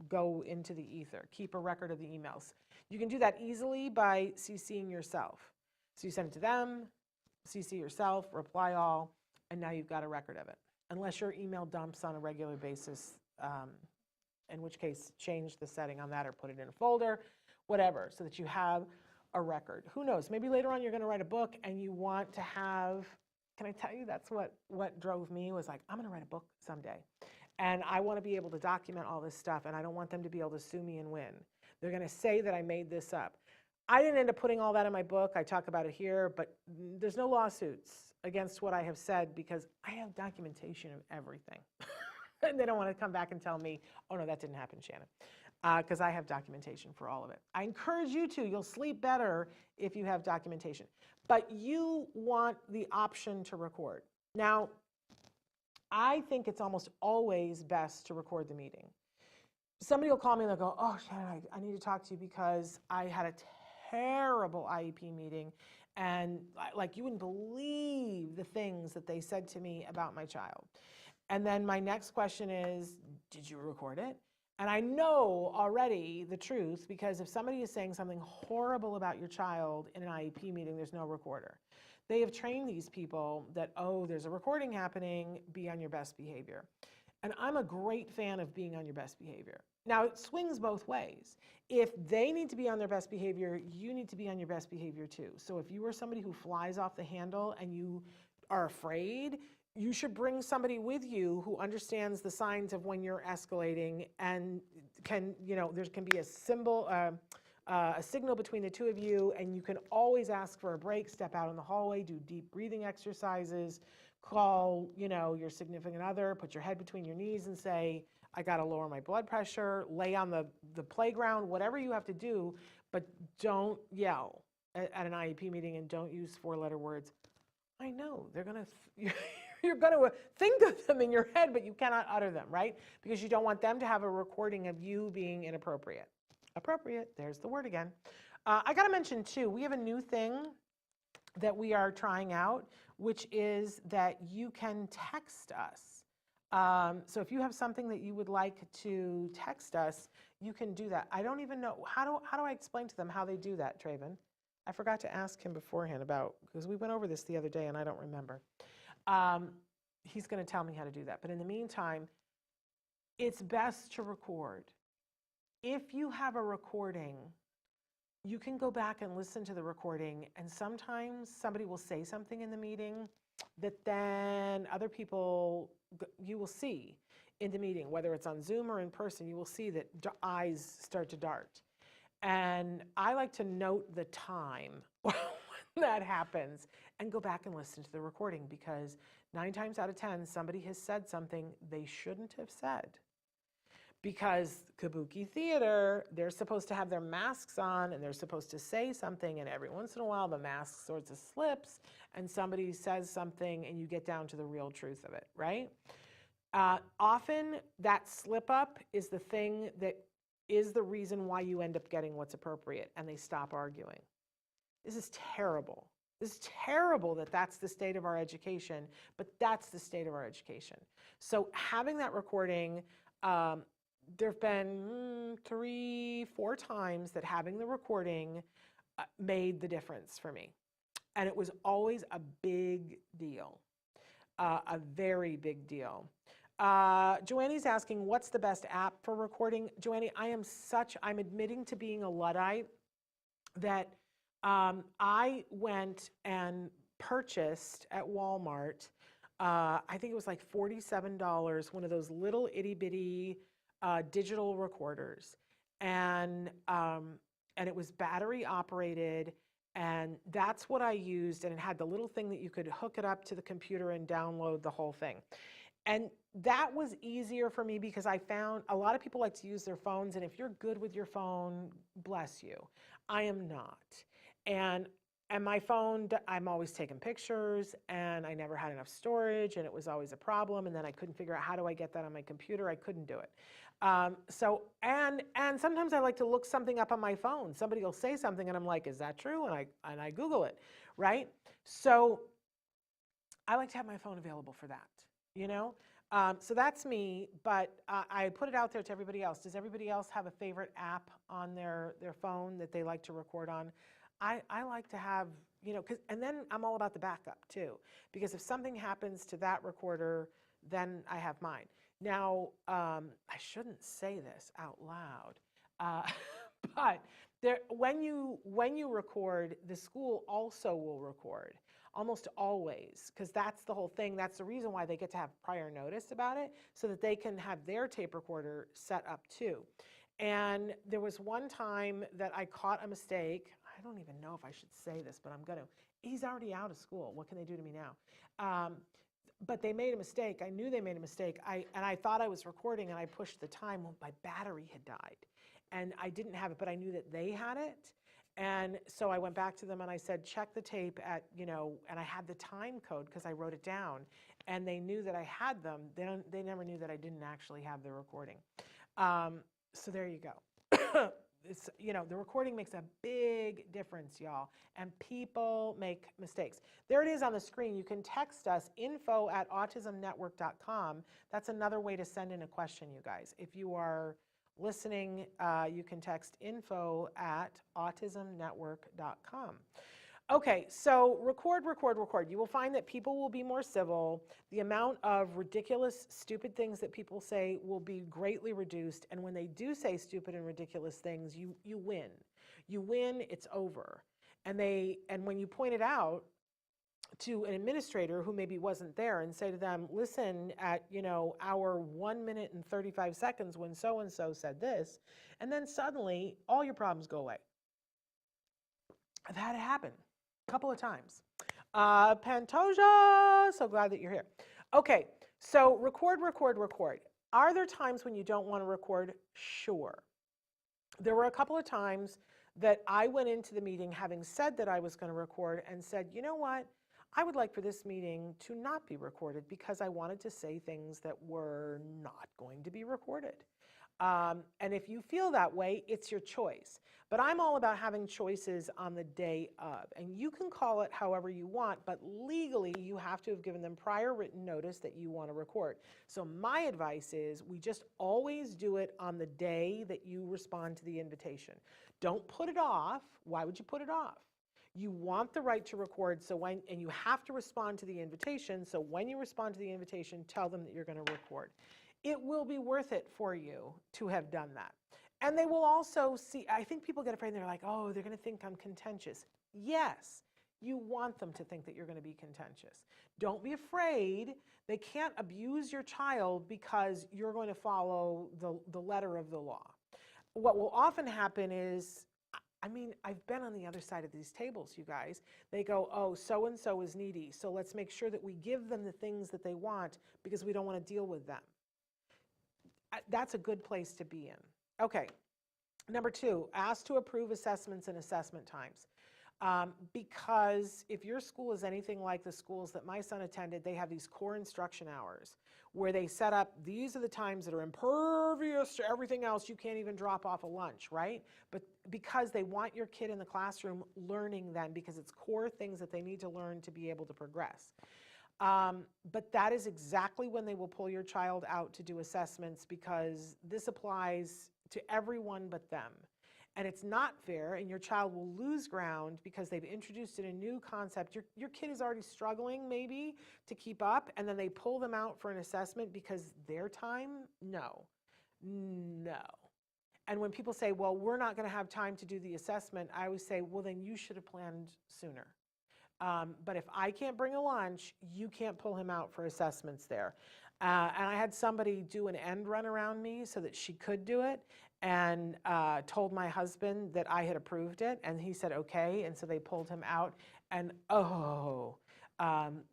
go into the ether. Keep a record of the emails. You can do that easily by CCing yourself. So you send it to them, CC yourself, reply all, and now you've got a record of it. Unless your email dumps on a regular basis, in which case change the setting on that or put it in a folder, whatever, so that you have a record. Who knows? Maybe later on you're going to write a book and you want to have, can I tell you, that's what drove me, was like, I'm going to write a book someday. And I want to be able to document all this stuff, and I don't want them to be able to sue me and win. They're going to say that I made this up. I didn't end up putting all that in my book. I talk about it here, but there's no lawsuits against what I have said because I have documentation of everything. And they don't want to come back and tell me, oh no, that didn't happen, Shannon, because I have documentation for all of it. I encourage you to. You'll sleep better if you have documentation. But you want the option to record. Now, I think it's almost always best to record the meeting. Somebody will call me and they'll go, oh, Shannon, I need to talk to you because I had a terrible IEP meeting, and like you wouldn't believe the things that they said to me about my child. And then my next question is, did you record it? And I know already the truth, because if somebody is saying something horrible about your child in an IEP meeting, there's no recorder. They have trained these people that, oh, there's a recording happening, be on your best behavior. And I'm a great fan of being on your best behavior. Now, it swings both ways. If they need to be on their best behavior, you need to be on your best behavior too. So if you are somebody who flies off the handle and you are afraid, you should bring somebody with you who understands the signs of when you're escalating and can, there can be a signal between the two of you, and you can always ask for a break, step out in the hallway, do deep breathing exercises, call, your significant other, put your head between your knees and say, I got to lower my blood pressure, lay on the playground, whatever you have to do, but don't yell at an IEP meeting and don't use four-letter words. I know, they're going to, you're going to think of them in your head, but you cannot utter them, right? Because you don't want them to have a recording of you being inappropriate. Appropriate, there's the word again. I got to mention too, we have a new thing that we are trying out, which is that you can text us. So if you have something that you would like to text us, you can do that. I don't even know, how do I explain to them how they do that, Traven? I forgot to ask him beforehand because we went over this the other day and I don't remember. He's going to tell me how to do that. But in the meantime, it's best to record. If you have a recording, you can go back and listen to the recording, and sometimes somebody will say something in the meeting that then other people, you will see in the meeting, whether it's on Zoom or in person, you will see that eyes start to dart. And I like to note the time when that happens and go back and listen to the recording, because 9 times out of 10, somebody has said something they shouldn't have said. Because kabuki theater, they're supposed to have their masks on and they're supposed to say something, and every once in a while the mask sort of slips and somebody says something and you get down to the real truth of it, right? Often that slip up is the thing that is the reason why you end up getting what's appropriate and they stop arguing. This is terrible. This is terrible that that's the state of our education, but that's the state of our education. So having that recording, there have been 3-4 times that having the recording made the difference for me. And it was always a big deal, a very big deal. Joanne's asking, what's the best app for recording? Joanne, I'm admitting to being a Luddite that I went and purchased at Walmart, I think it was like $47, one of those little itty bitty digital recorders, and it was battery operated, and that's what I used, and it had the little thing that you could hook it up to the computer and download the whole thing. And that was easier for me because I found a lot of people like to use their phones, and if you're good with your phone, bless you. I am not. And my phone, I'm always taking pictures, and I never had enough storage, and it was always a problem, and then I couldn't figure out how do I get that on my computer. I couldn't do it. And sometimes I like to look something up on my phone. Somebody will say something, and I'm like, is that true? And I Google it, right? So I like to have my phone available for that. you know? So that's me, but I put it out there to everybody else. Does everybody else have a favorite app on their phone that they like to record on? I like to have, and then I'm all about the backup too, because if something happens to that recorder, then I have mine. Now, I shouldn't say this out loud, but when you record, the school also will record. Almost always, because that's the whole thing. That's the reason why they get to have prior notice about it, so that they can have their tape recorder set up too. And there was one time that I caught a mistake. I don't even know if I should say this, but I'm going to. He's already out of school. What can they do to me now? But they made a mistake. I knew they made a mistake. And I thought I was recording, and I pushed the time. Well, my battery had died, and I didn't have it, but I knew that they had it. And so I went back to them and I said, check the tape at, and I had the time code because I wrote it down, and they knew that I had them. They never knew that I didn't actually have the recording. So there you go. It's, the recording makes a big difference, y'all, and people make mistakes. There it is on the screen. You can text us, info@autismnetwork.com. That's another way to send in a question, you guys. If you are listening, you can text info@autismnetwork.com. Okay, so record. You will find that people will be more civil. The amount of ridiculous, stupid things that people say will be greatly reduced. And when they do say stupid and ridiculous things, you win. You win, it's over. And when you point it out to an administrator who maybe wasn't there and say to them, listen, at our 1 minute and 35 seconds when so-and-so said this, and then suddenly all your problems go away. I've had it happen a couple of times. Pantoja, so glad that you're here. Okay, so record. Are there times when you don't want to record? Sure. There were a couple of times that I went into the meeting having said that I was going to record and said, you know what? I would like for this meeting to not be recorded because I wanted to say things that were not going to be recorded. And if you feel that way, it's your choice. But I'm all about having choices on the day of. And you can call it however you want, but legally you have to have given them prior written notice that you want to record. So my advice is we just always do it on the day that you respond to the invitation. Don't put it off. Why would you put it off? You want the right to record, and you have to respond to the invitation. So when you respond to the invitation, tell them that you're going to record. It will be worth it for you to have done that. And they will also see, I think people get afraid, and they're like, oh, they're going to think I'm contentious. Yes, you want them to think that you're going to be contentious. Don't be afraid. They can't abuse your child because you're going to follow the letter of the law. What will often happen is, I've been on the other side of these tables, you guys. They go, oh, so-and-so is needy, so let's make sure that we give them the things that they want because we don't want to deal with them. That's a good place to be in. Okay, number 2, ask to approve assessments and assessment times. Because if your school is anything like the schools that my son attended, they have these core instruction hours where they set up, these are the times that are impervious to everything else. You can't even drop off a lunch, right? But because they want your kid in the classroom learning then, because it's core things that they need to learn to be able to progress. But that is exactly when they will pull your child out to do assessments, because this applies to everyone but them. And it's not fair, and your child will lose ground because they've introduced a new concept. Your kid is already struggling maybe to keep up, and then they pull them out for an assessment because their time? No. And when people say, well, we're not going to have time to do the assessment, I always say, well, then you should have planned sooner. But if I can't bring a lunch, you can't pull him out for assessments there. And I had somebody do an end run around me so that she could do it, and told my husband that I had approved it, and he said okay, and so they pulled him out, and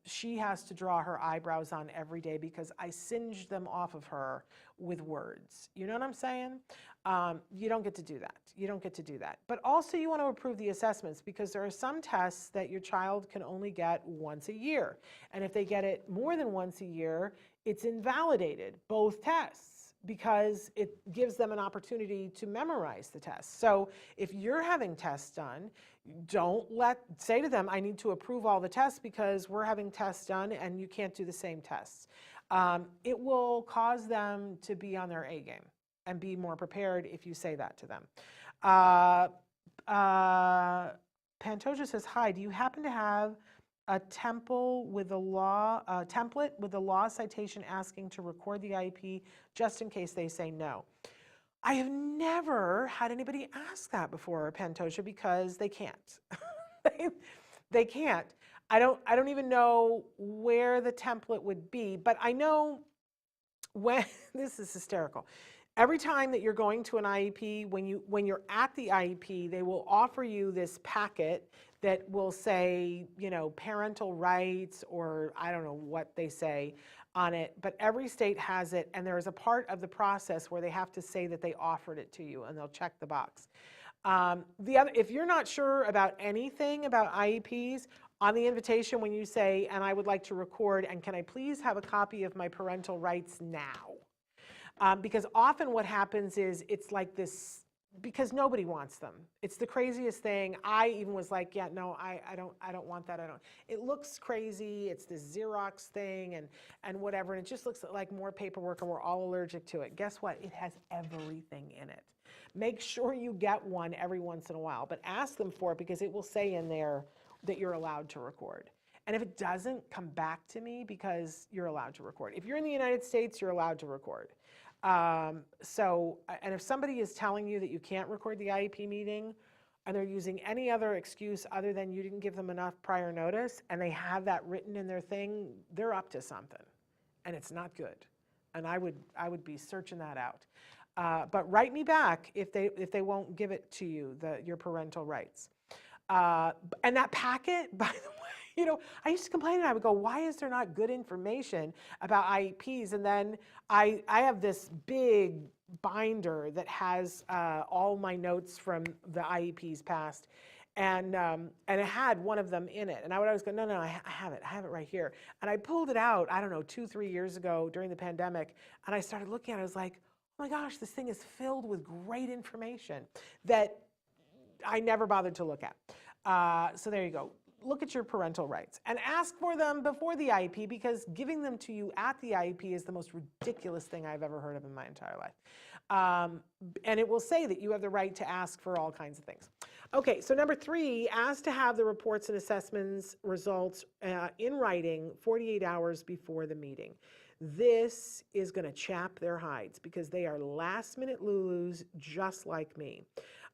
she has to draw her eyebrows on every day because I singed them off of her with words. You know what I'm saying? You don't get to do that. You don't get to do that. But also you want to approve the assessments because there are some tests that your child can only get once a year. And if they get it more than once a year, it's invalidated, both tests, because it gives them an opportunity to memorize the test. So if you're having tests done, say to them, I need to approve all the tests because we're having tests done and you can't do the same tests. it will cause them to be on their A game and be more prepared if you say that to them. Pantoja says, hi, do you happen to have a template with a law citation asking to record the IEP just in case they say no? I have never had anybody ask that before, Pantoja, because they can't. They can't. I don't even know where the template would be, but I know when this is hysterical. Every time that you're going to an IEP, when you're at the IEP, they will offer you this packet that will say, parental rights, or I don't know what they say on it, but every state has it, and there is a part of the process where they have to say that they offered it to you, and they'll check the box. If you're not sure about anything about IEPs, on the invitation when you say, and I would like to record, and can I please have a copy of my parental rights now? Because often what happens is it's like this, because nobody wants them. It's the craziest thing. I even was like, yeah, no, I don't want that. It looks crazy. It's this Xerox thing and whatever, and it just looks like more paperwork, and we're all allergic to it. Guess what? It has everything in it. Make sure you get one every once in a while, but ask them for it, because it will say in there that you're allowed to record. And if it doesn't, come back to me, because you're allowed to record. If you're in the United States, you're allowed to record. And if somebody is telling you that you can't record the IEP meeting, and they're using any other excuse other than you didn't give them enough prior notice, and they have that written in their thing, they're up to something, and it's not good. And I would be searching that out. But write me back if they won't give it to you, your parental rights. And that packet, by the way, I used to complain, and I would go, why is there not good information about IEPs? And then I have this big binder that has all my notes from the IEPs past, and it had one of them in it. And I would always go, no, I have it right here. And I pulled it out, I don't know, 2-3 years ago during the pandemic, and I started looking at it. I was like, oh my gosh, this thing is filled with great information that I never bothered to look at. So there you go. Look at your parental rights and ask for them before the IEP, because giving them to you at the IEP is the most ridiculous thing I've ever heard of in my entire life. And it will say that you have the right to ask for all kinds of things. Okay, so number 3, ask to have the reports and assessments results in writing 48 hours before the meeting. This is going to chap their hides, because they are last-minute Lulus just like me.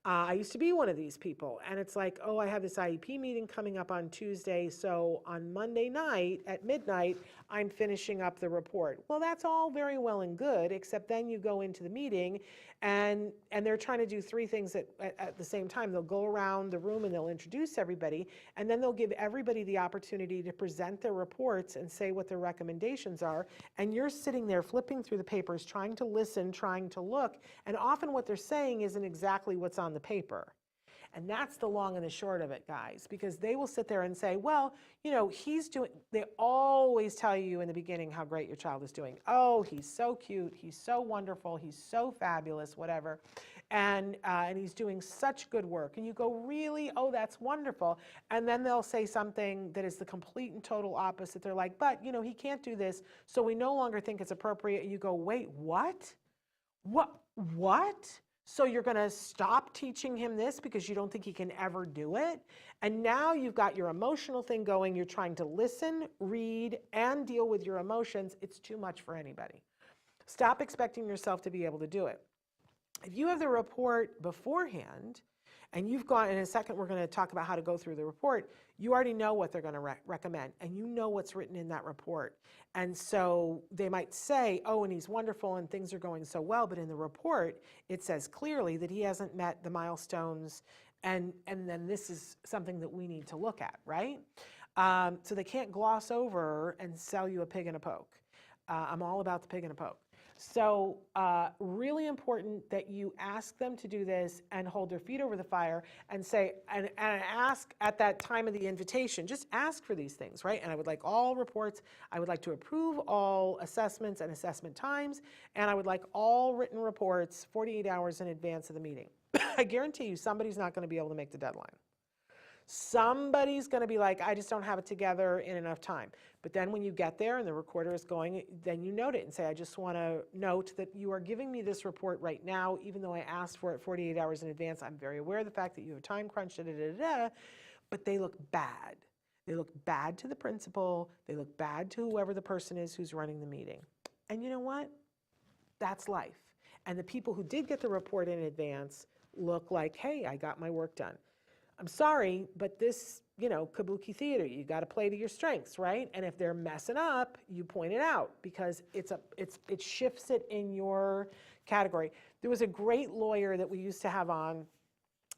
I used to be one of these people, and it's like, oh, I have this IEP meeting coming up on Tuesday, so on Monday night at midnight, I'm finishing up the report. Well, that's all very well and good, except then you go into the meeting, and they're trying to do 3 things at the same time. They'll go around the room and they'll introduce everybody, and then they'll give everybody the opportunity to present their reports and say what their recommendations are, and you're sitting there flipping through the papers, trying to listen, trying to look, and often what they're saying isn't exactly what's on the paper. And that's the long and the short of it, guys, because they will sit there and say, well, they always tell you in the beginning how great your child is doing. Oh, he's so cute, he's so wonderful, he's so fabulous, whatever. And he's doing such good work. And you go, really? Oh, that's wonderful. And then they'll say something that is the complete and total opposite. They're like, but, he can't do this, so we no longer think it's appropriate. And you go, wait, what? What? So you're going to stop teaching him this because you don't think he can ever do it? And now you've got your emotional thing going. You're trying to listen, read, and deal with your emotions. It's too much for anybody. Stop expecting yourself to be able to do it. If you have the report beforehand, and you've gone, in a second we're going to talk about how to go through the report, you already know what they're going to recommend, and you know what's written in that report. And so they might say, oh, and he's wonderful and things are going so well, but in the report it says clearly that he hasn't met the milestones, and then this is something that we need to look at, right? So they can't gloss over and sell you a pig in a poke. I'm all about the pig in a poke. So really important that you ask them to do this and hold their feet over the fire and say, and ask at that time of the invitation, just ask for these things, right? And I would like all reports. I would like to approve all assessments and assessment times. And I would like all written reports 48 hours in advance of the meeting. I guarantee you somebody's not going to be able to make the deadline. Somebody's going to be like, I just don't have it together in enough time. But then when you get there and the recorder is going, then you note it and say, I just want to note that you are giving me this report right now, even though I asked for it 48 hours in advance. I'm very aware of the fact that you have a time crunch, but they look bad. They look bad to the principal. They look bad to whoever the person is who's running the meeting. And you know what? That's life. And the people who did get the report in advance look like, hey, I got my work done. I'm sorry, but this, kabuki theater, you got to play to your strengths, right? And if they're messing up, you point it out because it shifts it in your category. There was a great lawyer that we used to have on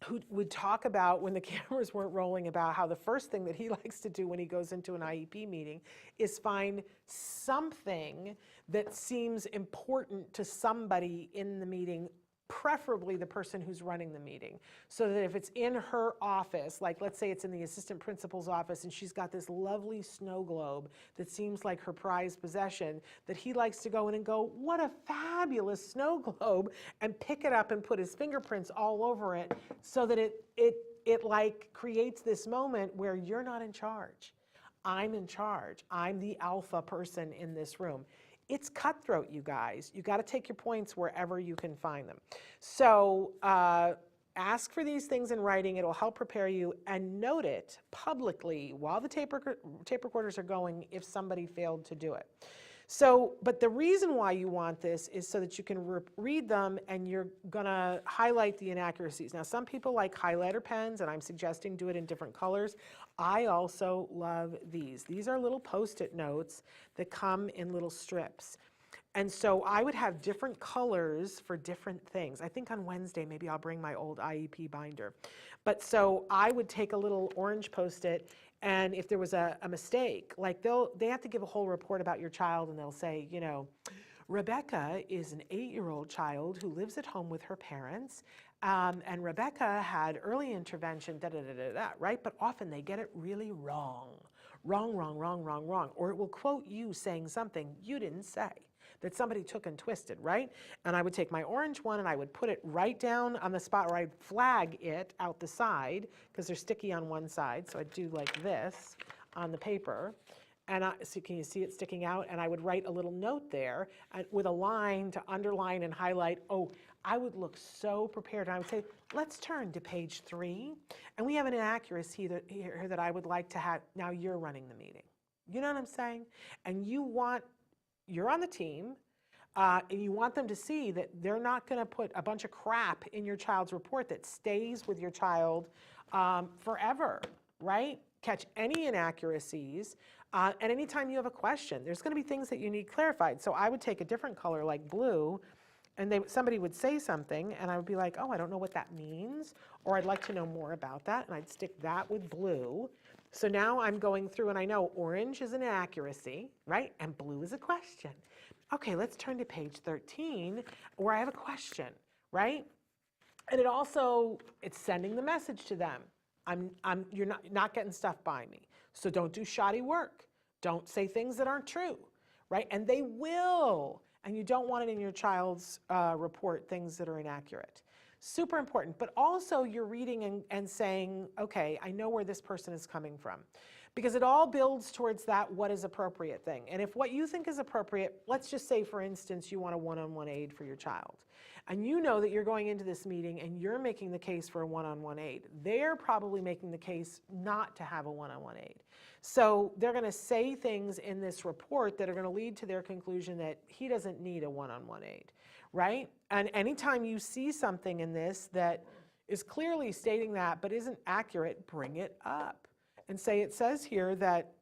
who would talk about, when the cameras weren't rolling, about how the first thing that he likes to do when he goes into an IEP meeting is find something that seems important to somebody in the meeting, preferably the person who's running the meeting, so that if it's in her office, like let's say it's in the assistant principal's office and she's got this lovely snow globe that seems like her prized possession, that he likes to go in and go, what a fabulous snow globe, and pick it up and put his fingerprints all over it, so that it like creates this moment where you're not in charge. I'm in charge. I'm the alpha person in this room. It's cutthroat, you guys. You got to take your points wherever you can find them. So ask for these things in writing. It'll help prepare you, and note it publicly while the tape recorders are going if somebody failed to do it. So, but the reason why you want this is so that you can read them and you're gonna highlight the inaccuracies. Now, some people like highlighter pens, and I'm suggesting do it in different colors. I also love these. These are little Post-it notes that come in little strips. And so I would have different colors for different things. I think on Wednesday, maybe I'll bring my old IEP binder. But so I would take a little orange Post-it, and if there was a mistake, like they have to give a whole report about your child, and they'll say, Rebecca is an 8-year-old child who lives at home with her parents, and Rebecca had early intervention, right? But often they get it really wrong. Wrong. Or it will quote you saying something you didn't say, that somebody took and twisted, right? And I would take my orange one and I would put it right down on the spot, where I'd flag it out the side, because they're sticky on one side. So I'd do like this on the paper. And so can you see it sticking out? And I would write a little note there with a line to underline and highlight. Oh, I would look so prepared. And I would say, let's turn to page 3. And we have an inaccuracy here that I would like to have. Now you're running the meeting. You know what I'm saying? And you're on the team, and you want them to see that they're not going to put a bunch of crap in your child's report that stays with your child forever, right? Catch any inaccuracies, and anytime you have a question, there's going to be things that you need clarified. So I would take a different color, like blue, and somebody would say something, and I would be like, oh, I don't know what that means, or I'd like to know more about that, and I'd stick that with blue. So now I'm going through, and I know orange is an inaccuracy, right? And blue is a question. Okay, let's turn to page 13, where I have a question, right? And it's sending the message to them. You're not getting stuff by me. So don't do shoddy work. Don't say things that aren't true, right? And they will. And you don't want it in your child's report, things that are inaccurate. Super important. But also you're reading and saying, okay, I know where this person is coming from. Because it all builds towards that what is appropriate thing. And if what you think is appropriate, let's just say, for instance, you want a one-on-one aid for your child. And you know that you're going into this meeting and you're making the case for a one-on-one aid. They're probably making the case not to have a one-on-one aid. So they're going to say things in this report that are going to lead to their conclusion that he doesn't need a one-on-one aid, right? And anytime you see something in this that is clearly stating that but isn't accurate, bring it up and say, it says here that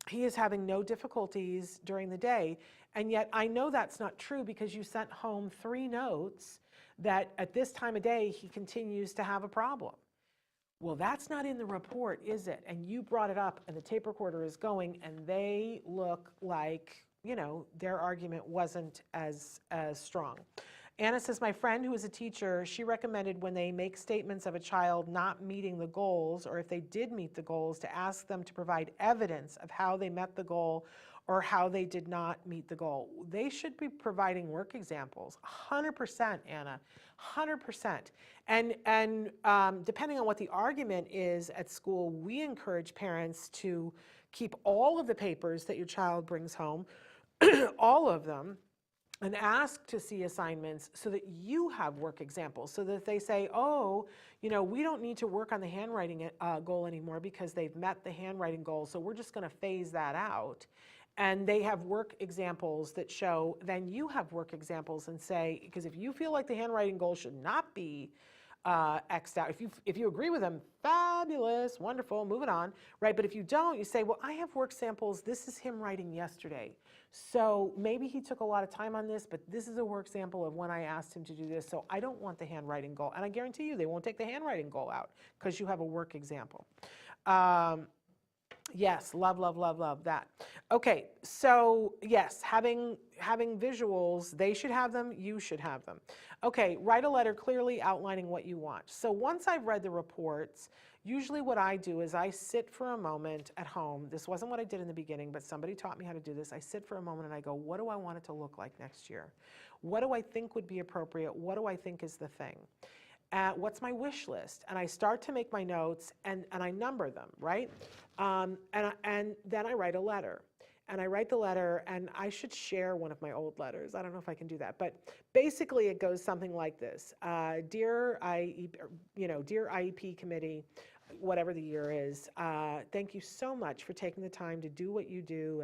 he is having no difficulties during the day, and yet I know that's not true because you sent home 3 notes that at this time of day he continues to have a problem. Well, that's not in the report, is it? And you brought it up, and the tape recorder is going, and they look like, their argument wasn't as strong. Anna says, my friend who is a teacher, she recommended when they make statements of a child not meeting the goals, or if they did meet the goals, to ask them to provide evidence of how they met the goal or how they did not meet the goal. They should be providing work examples, 100%, Anna, 100%. And depending on what the argument is at school, we encourage parents to keep all of the papers that your child brings home, all of them, and ask to see assignments so that you have work examples, so that if they say, oh, we don't need to work on the handwriting goal anymore because they've met the handwriting goal, so we're just going to phase that out. And they have work examples that show, then you have work examples and say, because if you feel like the handwriting goal should not be X'd out. If you agree with them, fabulous, wonderful, moving on, right? But if you don't, you say, well, I have work samples. This is him writing yesterday. So maybe he took a lot of time on this, but this is a work sample of when I asked him to do this. So I don't want the handwriting goal. And I guarantee you, they won't take the handwriting goal out because you have a work example. Yes, love, love, love, love that. Okay, so yes, having visuals, they should have them, you should have them. Okay, write a letter clearly outlining what you want. So once I've read the reports, usually what I do is I sit for a moment at home. This wasn't what I did in the beginning, but somebody taught me how to do this. I sit for a moment and I go, what do I want it to look like next year? What do I think would be appropriate? What do I think is the thing? What's my wish list? And I start to make my notes and I number them, right? And then I write a letter. And I write the letter, and I should share one of my old letters. I don't know if I can do that, but basically it goes something like this. Dear IEP committee, whatever the year is, thank you so much for taking the time to do what you do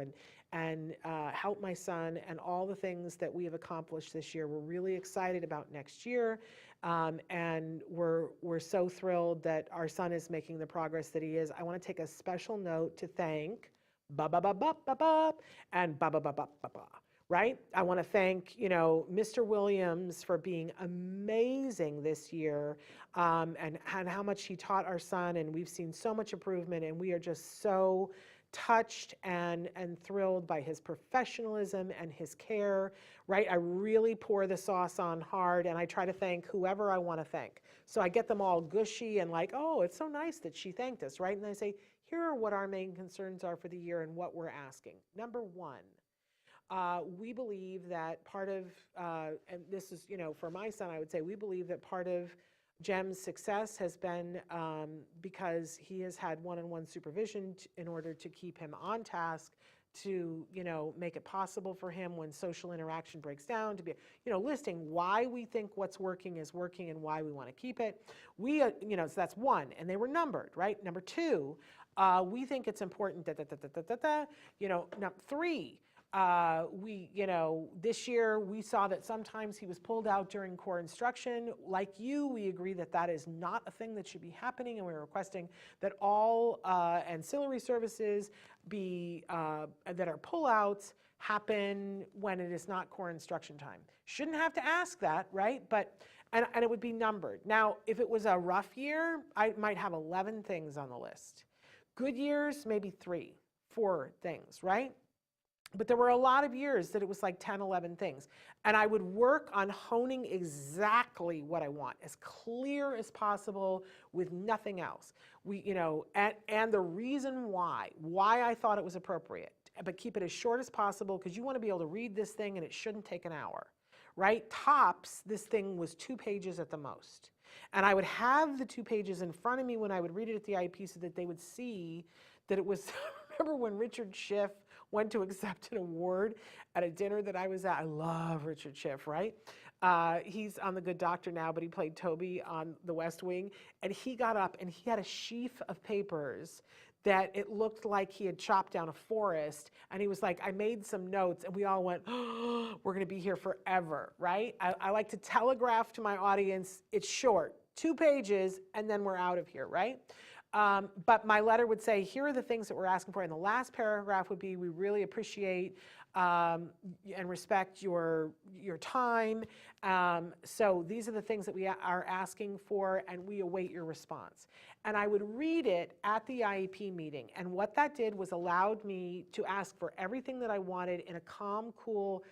and help my son and all the things that we have accomplished this year. We're really excited about next year. And we're so thrilled that our son is making the progress that he is. I want to take a special note to thank and right? I want to thank, Mr. Williams for being amazing this year, and how much he taught our son, and we've seen so much improvement, and we are just so touched and thrilled by his professionalism and his care, right? I really pour the sauce on hard, and I try to thank whoever I want to thank. So I get them all gushy and like, oh, it's so nice that she thanked us, right? And I say, here are what our main concerns are for the year and what we're asking. Number one, we believe that part of, and this is, for my son, I would say, we believe that part of Jem's success has been because he has had one-on-one supervision in order to keep him on task, to, make it possible for him when social interaction breaks down, to be, listing why we think what's working is working and why we want to keep it. We, so that's one, and they were numbered, right? Number two, we think it's important, number three, this year we saw that sometimes he was pulled out during core instruction. Like you, we agree that that is not a thing that should be happening, and we're requesting that all ancillary services be, that are pullouts happen when it is not core instruction time. Shouldn't have to ask that, right? But, and it would be numbered. Now, if it was a rough year, I might have 11 things on the list. Good years, maybe 3, 4 things, right? But there were a lot of years that it was like 10, 11 things. And I would work on honing exactly what I want, as clear as possible with nothing else. And the reason why I thought it was appropriate, but keep it as short as possible, because you want to be able to read this thing and it shouldn't take an hour, right? Tops, this thing was 2 pages at the most. And I would have the 2 pages in front of me when I would read it at the IEP so that they would see that it was, remember when Richard Schiff went to accept an award at a dinner that I was at? I love Richard Schiff, right? He's on The Good Doctor now, but he played Toby on The West Wing. And he got up and he had a sheaf of papers that it looked like he had chopped down a forest. And he was like, I made some notes, and we all went, oh, we're going to be here forever, right? I like to telegraph to my audience, it's short, 2 pages, and then we're out of here, right? But my letter would say, here are the things that we're asking for. And the last paragraph would be, we really appreciate and respect your time. So these are the things that we are asking for, and we await your response. And I would read it at the IEP meeting. And what that did was allowed me to ask for everything that I wanted in a calm, cool,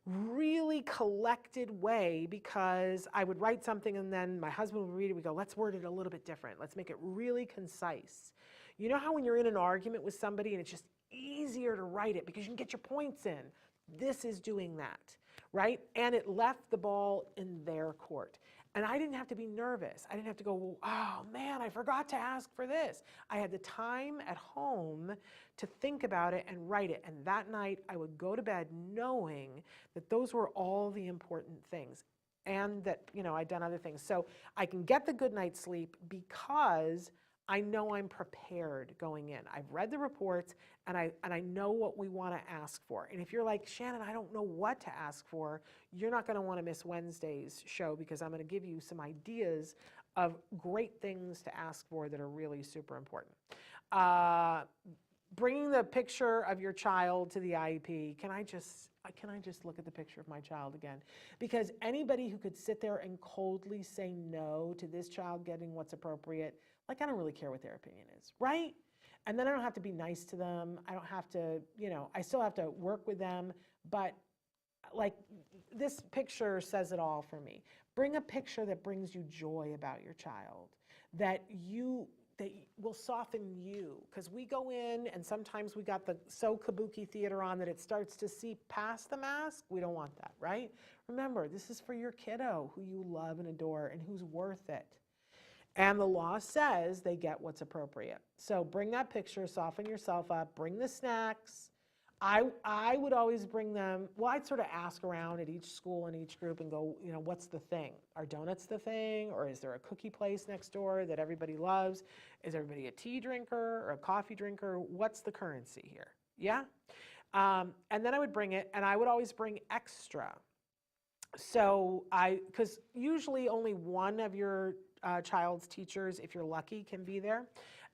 really collected way, because I would write something and then my husband would read it. We go, let's word it a little bit different. Let's make it really concise. You know how when you're in an argument with somebody and it's just easier to write it because you can get your points in. This is doing that, right? And it left the ball in their court. And I didn't have to be nervous. I didn't have to go, oh man, I forgot to ask for this. I had the time at home to think about it and write it. And that night I would go to bed knowing that those were all the important things and that, I'd done other things. So I can get the good night's sleep because I know I'm prepared going in. I've read the reports and I know what we want to ask for. And if you're like, Shannon, I don't know what to ask for, you're not going to want to miss Wednesday's show because I'm going to give you some ideas of great things to ask for that are really super important. Bringing the picture of your child to the IEP, can I just look at the picture of my child again? Because anybody who could sit there and coldly say no to this child getting what's appropriate, like I don't really care what their opinion is, right? And then I don't have to be nice to them. I don't have to, I still have to work with them, but like this picture says it all for me. Bring a picture that brings you joy about your child, that will soften you, because we go in and sometimes we got the so kabuki theater on that it starts to seep past the mask. We don't want that, right? Remember, this is for your kiddo who you love and adore and who's worth it. And the law says they get what's appropriate. So bring that picture, soften yourself up, bring the snacks. I would always bring them, well, I'd sort of ask around at each school and each group and go, what's the thing? Are donuts the thing? Or is there a cookie place next door that everybody loves? Is everybody a tea drinker or a coffee drinker? What's the currency here? Yeah? And then I would bring it, and I would always bring extra. So because usually only one of your child's teachers, if you're lucky, can be there,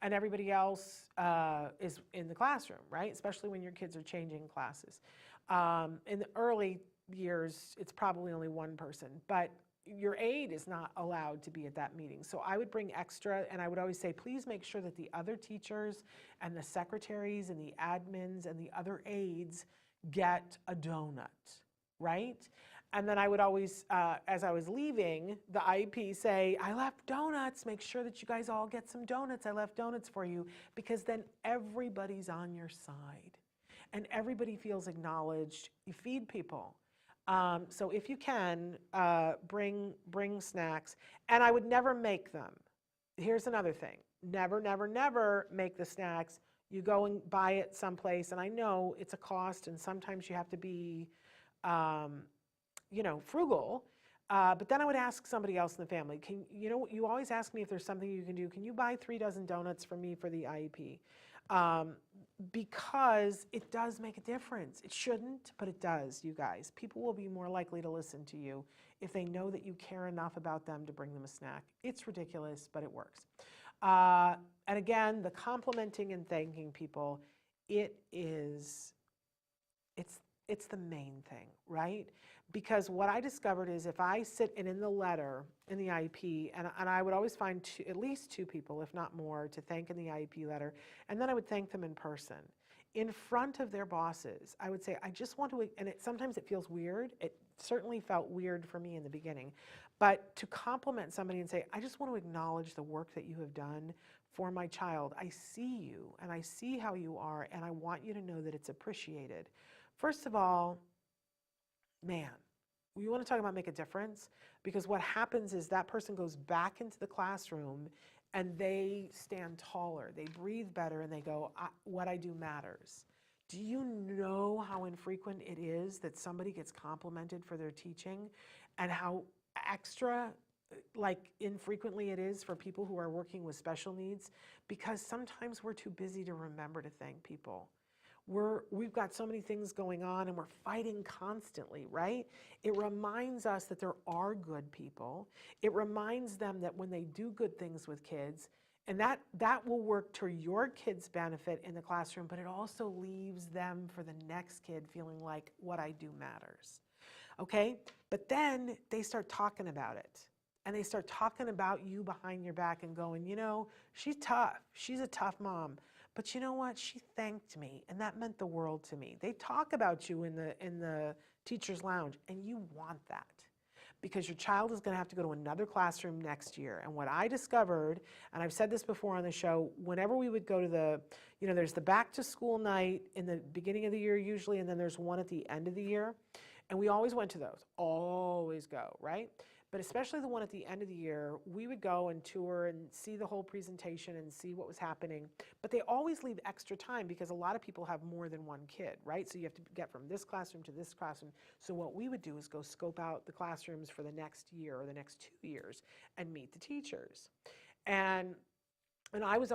and everybody else is in the classroom, right? Especially when your kids are changing classes. In the early years, it's probably only one person, but your aide is not allowed to be at that meeting. So I would bring extra, and I would always say, please make sure that the other teachers and the secretaries and the admins and the other aides get a donut, right? And then I would always, as I was leaving, the IEP say, I left donuts. Make sure that you guys all get some donuts. I left donuts for you, because then everybody's on your side and everybody feels acknowledged. You feed people. So if you can, bring snacks. And I would never make them. Here's another thing. Never, never, never make the snacks. You go and buy it someplace. And I know it's a cost, and sometimes you have to be frugal, but then I would ask somebody else in the family, you always ask me if there's something you can do. Can you buy 3 dozen donuts for me for the IEP? Because it does make a difference. It shouldn't, but it does, you guys. People will be more likely to listen to you if they know that you care enough about them to bring them a snack. It's ridiculous, but it works. And again, the complimenting and thanking people, it's the main thing, right? Because what I discovered is if I sit and in the letter, in the IEP, and I would always find at least 2 people, if not more, to thank in the IEP letter, and then I would thank them in person, in front of their bosses. I would say, I just want to, and sometimes it feels weird. It certainly felt weird for me in the beginning, but to compliment somebody and say, I just want to acknowledge the work that you have done for my child. I see you, and I see how you are, and I want you to know that it's appreciated. First of all, man, you want to talk about make a difference? Because what happens is that person goes back into the classroom and they stand taller, they breathe better, and they go, what I do matters. Do you know how infrequent it is that somebody gets complimented for their teaching, and how extra, infrequently it is for people who are working with special needs? Because sometimes we're too busy to remember to thank people. We've got so many things going on, and we're fighting constantly, right? It reminds us that there are good people. It reminds them that when they do good things with kids, and that will work to your kids' benefit in the classroom, but it also leaves them for the next kid feeling like what I do matters, okay? But then they start talking about it, and they start talking about you behind your back and going, she's tough. She's a tough mom. But you know what? She thanked me, and that meant the world to me. They talk about you in the teacher's lounge, and you want that. because your child is going to have to go to another classroom next year. And what I discovered, and I've said this before on the show, whenever we would go to the, there's the back to school night in the beginning of the year usually, and then there's one at the end of the year. And we always went to those, always go, right? But especially the one at the end of the year, we would go and tour and see the whole presentation and see what was happening. But they always leave extra time because a lot of people have more than one kid, right? So you have to get from this classroom to this classroom. So what we would do is go scope out the classrooms for the next year or the next 2 years and meet the teachers. And I would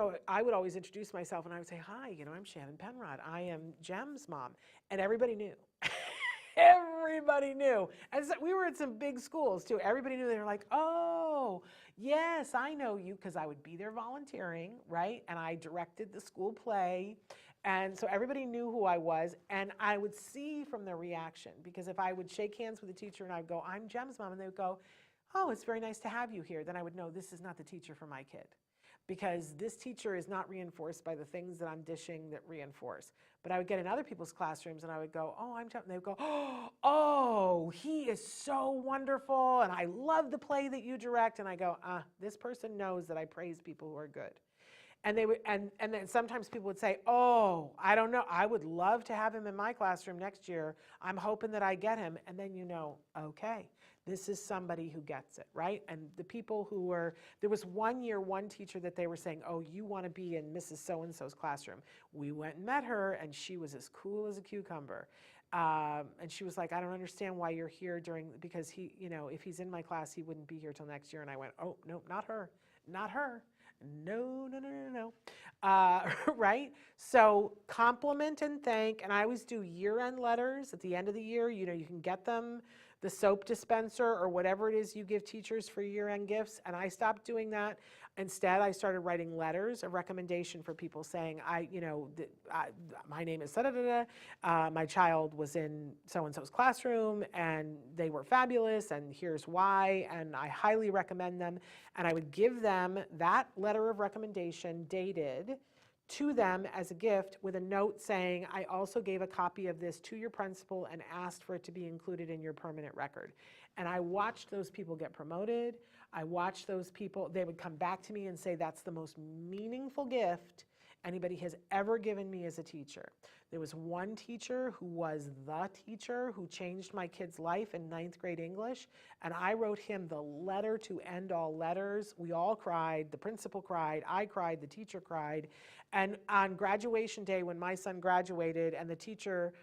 always introduce myself and I would say, hi, I'm Shannon Penrod. I am Jem's mom. And everybody knew. Everybody knew. And so we were at some big schools too. Everybody knew. They were like, oh, yes, I know you, because I would be there volunteering, right? And I directed the school play. And so everybody knew who I was. And I would see from their reaction, because if I would shake hands with the teacher and I would go, I'm Jem's mom, and they would go, oh, it's very nice to have you here, then I would know this is not the teacher for my kid. Because this teacher is not reinforced by the things that I'm dishing that reinforce. But I would get in other people's classrooms and I would go, oh, I'm Jeff. And they would go, oh, he is so wonderful. And I love the play that you direct. And I go, this person knows that I praise people who are good. And they would, and then sometimes people would say, oh, I don't know, I would love to have him in my classroom next year. I'm hoping that I get him. And then okay, this is somebody who gets it, right? And the people who were, there was one year, one teacher that they were saying, oh, you want to be in Mrs. So-and-so's classroom. We went and met her, and she was as cool as a cucumber. And she was like, I don't understand why you're here because he, if he's in my class, he wouldn't be here till next year. And I went, oh, no, not her, not her. No. Right? So compliment and thank, and I always do year-end letters at the end of the year. You can get them, the soap dispenser or whatever it is you give teachers for year-end gifts, and I stopped doing that. Instead, I started writing letters of recommendation for people saying, my name is da-da-da-da, my child was in so-and-so's classroom, and they were fabulous, and here's why, and I highly recommend them. And I would give them that letter of recommendation dated to them as a gift with a note saying, I also gave a copy of this to your principal and asked for it to be included in your permanent record. And I watched those people get promoted. I watched those people, they would come back to me and say, that's the most meaningful gift anybody has ever given me as a teacher. There was one teacher who was the teacher who changed my kid's life in 9th grade English, and I wrote him the letter to end all letters. We all cried, the principal cried, I cried, the teacher cried. And on graduation day, when my son graduated and the teacher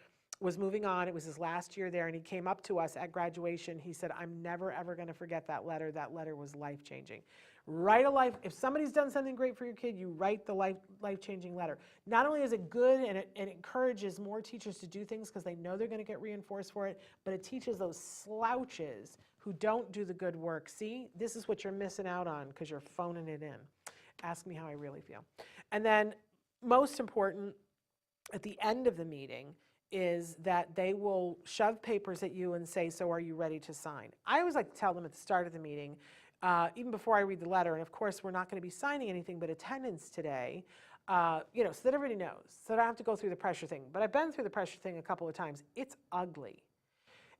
was moving on, it was his last year there, and he came up to us at graduation. He said, I'm never, ever going to forget that letter. That letter was life-changing. If somebody's done something great for your kid, you write the life-changing letter. Not only is it good and it encourages more teachers to do things because they know they're going to get reinforced for it, but it teaches those slouches who don't do the good work. See, this is what you're missing out on because you're phoning it in. Ask me how I really feel. And then, most important, at the end of the meeting, is that they will shove papers at you and say, so are you ready to sign? I always like to tell them at the start of the meeting, even before I read the letter, and of course we're not going to be signing anything but attendance today, so that everybody knows, so I don't have to go through the pressure thing. But I've been through the pressure thing a couple of times. It's ugly.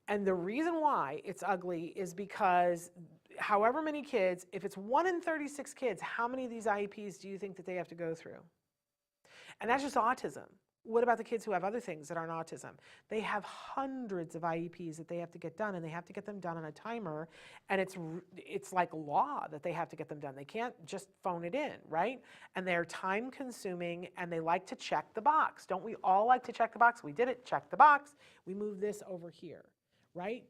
And the reason why it's ugly is because however many kids, if it's 1 in 36 kids, how many of these IEPs do you think that they have to go through? And that's just autism. What about the kids who have other things that aren't autism? They have hundreds of IEPs that they have to get done, and they have to get them done on a timer, and it's like law that they have to get them done. They can't just phone it in, right? And they're time consuming, and they like to check the box. Don't we all like to check the box? We did it, check the box. We move this over here, right?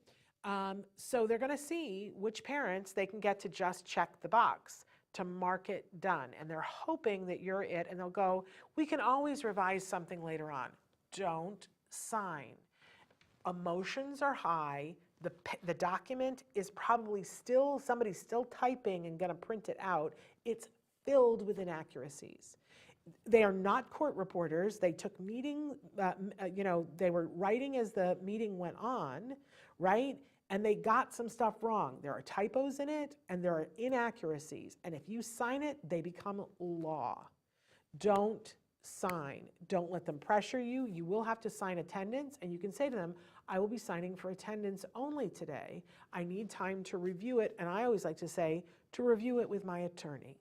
So they're gonna see which parents they can get to just check the box, to mark it done. And they're hoping that you're it, and they'll go, we can always revise something later on. Don't sign. Emotions are high. The document is probably still, somebody's still typing and gonna print it out. It's filled with inaccuracies. They are not court reporters. They took meeting, they were writing as the meeting went on, right? And they got some stuff wrong. There are typos in it, and there are inaccuracies. And if you sign it, they become law. Don't sign. Don't let them pressure you. You will have to sign attendance, and you can say to them, I will be signing for attendance only today. I need time to review it, and I always like to say, to review it with my attorney.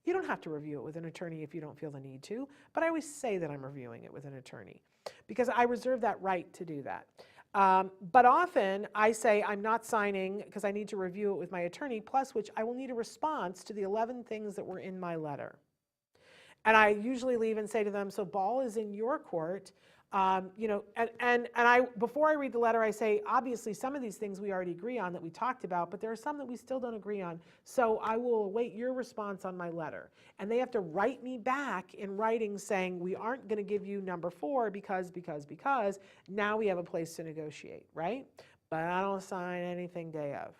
You don't have to review it with an attorney if you don't feel the need to, but I always say that I'm reviewing it with an attorney because I reserve that right to do that. But often I say I'm not signing because I need to review it with my attorney, plus which I will need a response to the 11 things that were in my letter. And I usually leave and say to them, so ball is in your court. And I, before I read the letter, I say, obviously some of these things we already agree on that we talked about, but there are some that we still don't agree on. So I will await your response on my letter. And they have to write me back in writing saying, we aren't going to give you number 4 because now we have a place to negotiate, right? But I don't sign anything day of.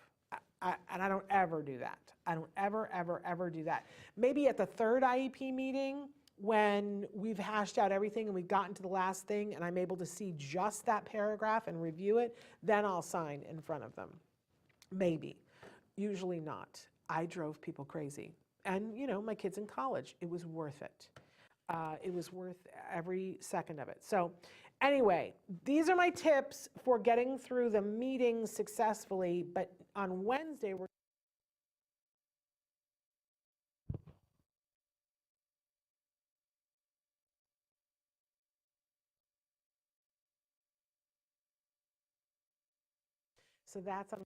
And I don't ever do that. I don't ever do that. Maybe at the 3rd IEP meeting, when we've hashed out everything and we've gotten to the last thing and I'm able to see just that paragraph and review it, then I'll sign in front of them. Maybe. Usually not. I drove people crazy. And, my kids in college, it was worth it. It was worth every second of it. So anyway, these are my tips for getting through the meeting successfully. But on Wednesday, we're so that's on.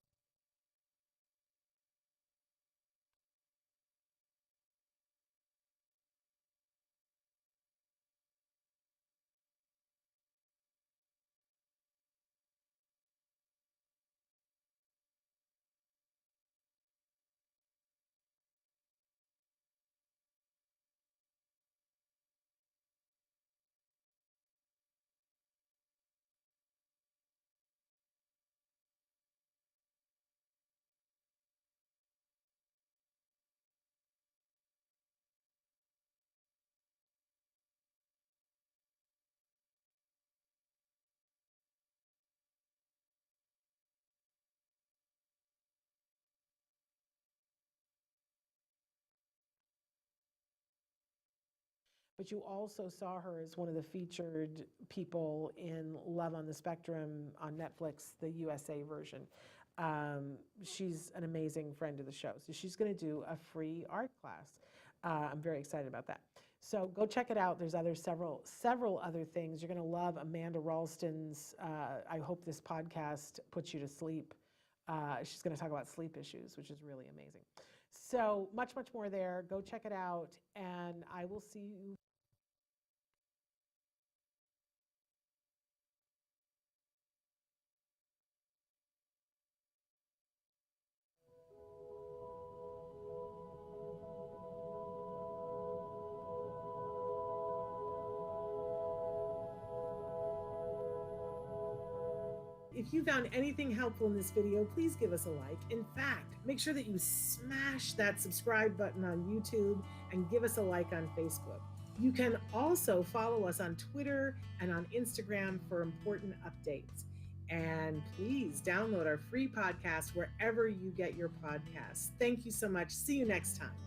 But you also saw her as one of the featured people in Love on the Spectrum on Netflix, the USA version. She's an amazing friend of the show. So she's going to do a free art class. I'm very excited about that. So go check it out. There's several other things. You're going to love Amanda Ralston's, I hope this podcast puts you to sleep. She's going to talk about sleep issues, which is really amazing. So much more there. Go check it out, and I will see you. If you found anything helpful in this video, please give us a like. In fact, make sure that you smash that subscribe button on YouTube and give us a like on Facebook. You can also follow us on Twitter and on Instagram for important updates. And please download our free podcast wherever you get your podcasts. Thank you so much. See you next time.